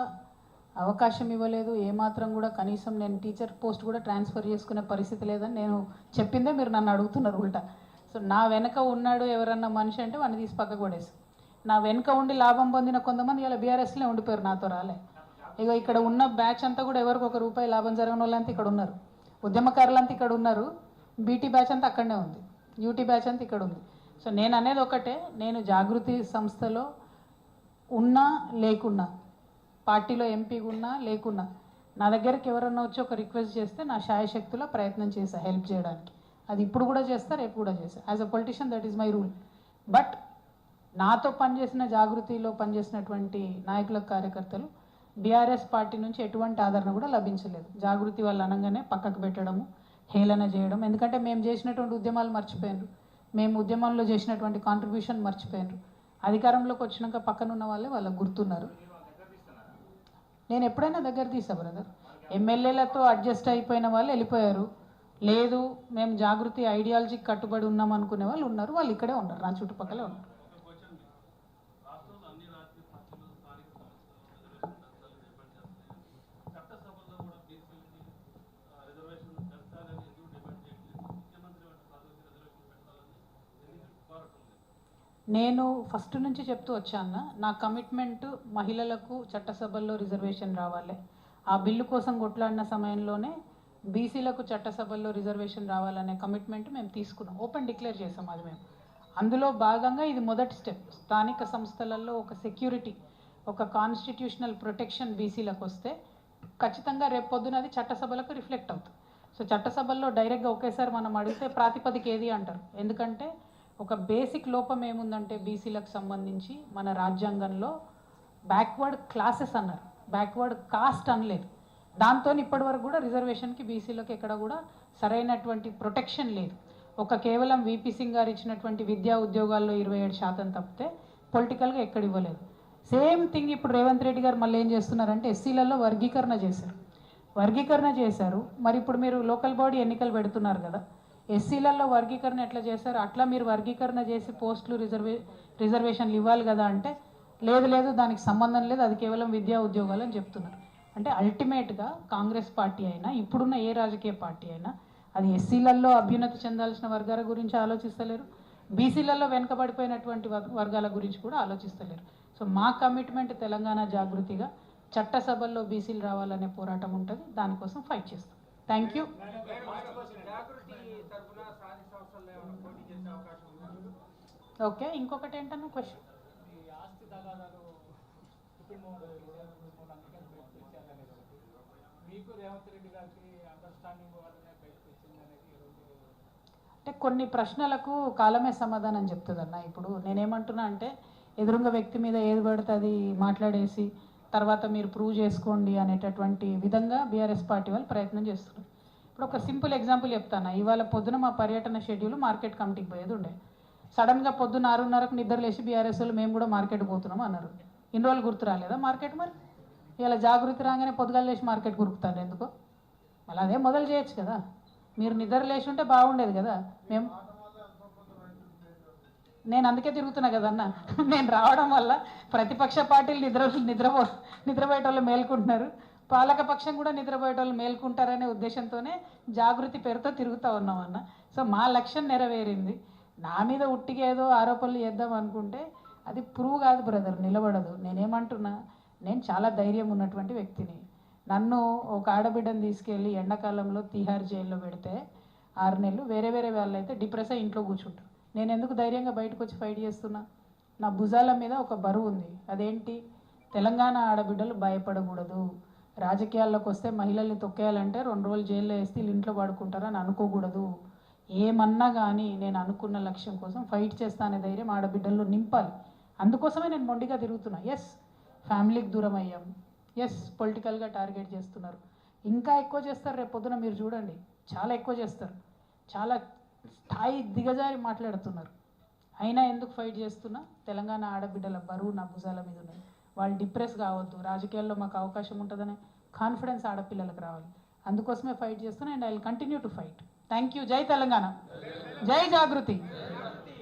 [SPEAKER 1] అవకాశం ఇవ్వలేదు, ఏమాత్రం కూడా కనీసం నేను టీచర్ పోస్ట్ కూడా ట్రాన్స్ఫర్ చేసుకునే పరిస్థితి లేదని నేను చెప్పిందే మీరు నన్ను అడుగుతున్నారు ఉల్టా. సో నా వెనక ఉన్నాడు ఎవరన్నా మనిషి అంటే వాడిని తీసి పక్కకు పడేసి, నా వెనక ఉండి లాభం పొందిన కొంతమంది ఇలా బీఆర్ఎస్లో ఉండిపోయారు, నాతో రాలే. ఇక ఇక్కడ ఉన్న బ్యాచ్ అంతా కూడా ఎవరికి ₹1 లాభం జరగని వాళ్ళంతా ఇక్కడ ఉన్నారు, ఉద్యమకారులంతా ఇక్కడ ఉన్నారు, బీటీ బ్యాచ్ అంతా అక్కడనే ఉంది, యూటీ బ్యాచ్ అంతా ఇక్కడ ఉంది. సో నేను అనేది ఒకటే, నేను జాగృతి సంస్థలో ఉన్నా లేకున్నా, పార్టీలో ఎంపీగా ఉన్నా లేకున్నా, నా దగ్గరికి ఎవరన్నా వచ్చి ఒక రిక్వెస్ట్ చేస్తే నా శాయశక్తిలో ప్రయత్నం చేశా హెల్ప్ చేయడానికి. అది ఇప్పుడు కూడా చేస్తా, రేపు కూడా చేస్తా. As a politician that is my rule. But నాతో పనిచేసిన జాగృతిలో పనిచేసినటువంటి నాయకులకు, కార్యకర్తలు బీఆర్ఎస్ పార్టీ నుంచి ఎటువంటి ఆదరణ కూడా లభించలేదు. జాగృతి వాళ్ళు అనగానే పక్కకు పెట్టడము, హేళన చేయడం. ఎందుకంటే మేము చేసినటువంటి ఉద్యమాలు మర్చిపోయినారు, మేము ఉద్యమంలో చేసినటువంటి కాంట్రిబ్యూషన్ మర్చిపోయినారు. అధికారంలోకి వచ్చినాక పక్కనున్న వాళ్ళే వాళ్ళకు గుర్తున్నారు. నేను ఎప్పుడైనా దగ్గర తీసా బ్రదర్. ఎమ్మెల్యేలతో అడ్జస్ట్ అయిపోయిన వాళ్ళు వెళ్ళిపోయారు. లేదు మేము జాగృతి ఐడియాలజీకి కట్టుబడి ఉన్నాం అనుకునే వాళ్ళు ఉన్నారు, వాళ్ళు ఇక్కడే ఉన్నారు, నా చుట్టుపక్కలే ఉన్నారు. నేను ఫస్ట్ నుంచి చెప్తూ వచ్చాను, నా కమిట్మెంట్ మహిళలకు చట్టసభల్లో రిజర్వేషన్ రావాలి. ఆ బిల్లు కోసం కొట్లాడిన సమయంలోనే బీసీలకు చట్టసభల్లో రిజర్వేషన్ రావాలనే కమిట్మెంట్ మేము తీసుకున్నాం, ఓపెన్ డిక్లేర్ చేసాం అది మేము. అందులో భాగంగా ఇది మొదటి స్టెప్. స్థానిక సంస్థలలో ఒక సెక్యూరిటీ, ఒక కాన్స్టిట్యూషనల్ ప్రొటెక్షన్ బీసీలకు వస్తే ఖచ్చితంగా రేపు పొద్దున అది చట్టసభలకు రిఫ్లెక్ట్ అవుతుంది. సో చట్టసభల్లో డైరెక్ట్గా ఒకేసారి మనం అడిగితే ప్రాతిపదిక ఏది అంటారు. ఎందుకంటే ఒక బేసిక్ లోపం ఏముందంటే బీసీలకు సంబంధించి మన రాజ్యాంగంలో బ్యాక్వర్డ్ క్లాసెస్ అన్నారు, బ్యాక్వర్డ్ కాస్ట్ అనలేదు. దాంతో ఇప్పటి వరకు కూడా రిజర్వేషన్కి బీసీలకు ఎక్కడ కూడా సరైనటువంటి ప్రొటెక్షన్ లేదు. ఒక కేవలం వీపీ సింగ్ గారు ఇచ్చినటువంటి విద్యా ఉద్యోగాల్లో 27% తప్పితే పొలిటికల్గా ఎక్కడ ఇవ్వలేదు. సేమ్ థింగ్ ఇప్పుడు రేవంత్ రెడ్డి గారు మళ్ళీ ఏం చేస్తున్నారంటే ఎస్సీలలో వర్గీకరణ చేశారు. మరి ఇప్పుడు మీరు లోకల్ బాడీ ఎన్నికలు పెడుతున్నారు కదా, ఎస్సీలలో వర్గీకరణ ఎట్లా చేశారు, అట్లా మీరు వర్గీకరణ చేసి పోస్టులు రిజర్వేషన్లు ఇవ్వాలి కదా అంటే లేదు దానికి సంబంధం లేదు, అది కేవలం విద్యా ఉద్యోగాలు అని చెప్తున్నారు. అంటే అల్టిమేట్గా కాంగ్రెస్ పార్టీ అయినా ఇప్పుడున్న ఏ రాజకీయ పార్టీ అయినా అది ఎస్సీలలో అభ్యున్నతి చెందాల్సిన వర్గాల గురించి ఆలోచిస్తలేరు, బీసీలలో వెనుకబడిపోయినటువంటి వర్గాల గురించి కూడా ఆలోచిస్తలేరు. సో మా కమిట్మెంట్ తెలంగాణ జాగృతిగా చట్టసభల్లో బీసీలు రావాలనే పోరాటం ఉంటుంది, దానికోసం ఫైట్ చేస్తాం. Thank you. ఓకే, ఇంకొకటి ఏంటన్నా క్వశ్చన్? అంటే కొన్ని ప్రశ్నలకు కాలమే సమాధానం చెప్తుందన్న. ఇప్పుడు నేనేమంటున్నా అంటే ఎదురుంగ వ్యక్తి మీద ఏది పడితే అది మాట్లాడేసి తర్వాత మీరు ప్రూవ్ చేసుకోండి అనేటటువంటి విధంగా బీఆర్ఎస్ పార్టీ వాళ్ళు ప్రయత్నం చేస్తున్నారు. ఇప్పుడు ఒక సింపుల్ ఎగ్జాంపుల్ చెప్తాను. ఇవాళ పొద్దున మా పర్యటన షెడ్యూల్ మార్కెట్ కమిటీకి పోయేది ఉండే. సడన్గా పొద్దున్న 6:30కు నిద్ర లేచి బీఆర్ఎస్ వాళ్ళు మేము కూడా మార్కెట్ పోతున్నాం అన్నారు. ఇన్ని రోజులు గుర్తు రాలేదా మార్కెట్? మరి ఇలా జాగృతి రాగానే పొద్దుగాల లేచి మార్కెట్ గురుకుతారు ఎందుకో? మళ్ళీ అదే మొదలు చేయొచ్చు కదా, మీరు నిద్ర లేచి ఉంటే బాగుండేది కదా. నేను అందుకే తిరుగుతున్నా కదన్న, నేను రావడం వల్ల ప్రతిపక్ష పార్టీలు నిద్రపోయేటోళ్ళు మేల్కుంటున్నారు, పాలకపక్షం కూడా నిద్రపోయేటోళ్ళు మేల్కుంటారనే ఉద్దేశంతోనే జాగృతి పేరుతో తిరుగుతూ ఉన్నామన్న. సో మా లక్ష్యం నెరవేరింది. నా మీద ఉట్టిగా ఏదో ఆరోపణలు చేద్దాం అనుకుంటే అది ప్రూవ్ కాదు బ్రదర్, నిలబడదు. నేనేమంటున్నా, నేను చాలా ధైర్యం ఉన్నటువంటి వ్యక్తిని. నన్ను ఒక ఆడబిడ్డను తీసుకెళ్ళి ఎండాకాలంలో తిహార్ జైల్లో పెడితే 6 నెలలు, వేరే వాళ్ళు అయితే డిప్రెస్ అయ్యి ఇంట్లో కూర్చుంటారు. నేను ఎందుకు ధైర్యంగా బయటకు వచ్చి ఫైట్ చేస్తున్నా? నా భుజాల మీద ఒక బరువు ఉంది. అదేంటి? తెలంగాణ ఆడబిడ్డలు భయపడకూడదు, రాజకీయాల్లోకి వస్తే మహిళల్ని తొక్కేయాలంటే 2 రోజులు జైల్లో వేస్తే వీళ్ళు ఇంట్లో పడుకుంటారని అనుకోకూడదు. ఏమన్నా కానీ నేను అనుకున్న లక్ష్యం కోసం ఫైట్ చేస్తానే ధైర్యం ఆడబిడ్డల్లో నింపాలి. అందుకోసమే నేను మొండిగా తిరుగుతున్నా. ఎస్, ఫ్యామిలీకి దూరం అయ్యాం, ఎస్ పొలిటికల్గా టార్గెట్ చేస్తున్నారు, ఇంకా ఎక్కువ చేస్తారు. రేపు పొద్దున మీరు చూడండి, చాలా ఎక్కువ చేస్తారు, చాలా స్థాయి దిగజారి మాట్లాడుతున్నారు. అయినా ఎందుకు ఫైట్ చేస్తున్నా? తెలంగాణ ఆడబిడ్డల బరువు నా భుజాల మీద ఉన్నాయి. వాళ్ళు డిప్రెస్ కావద్దు, రాజకీయాల్లో మాకు అవకాశం ఉంటుందనే కాన్ఫిడెన్స్ ఆడపిల్లలకు రావాలి. అందుకోసమే ఫైట్ చేస్తున్నా and I will continue to fight. Thank you. జై తెలంగాణ, జై జాగృతి.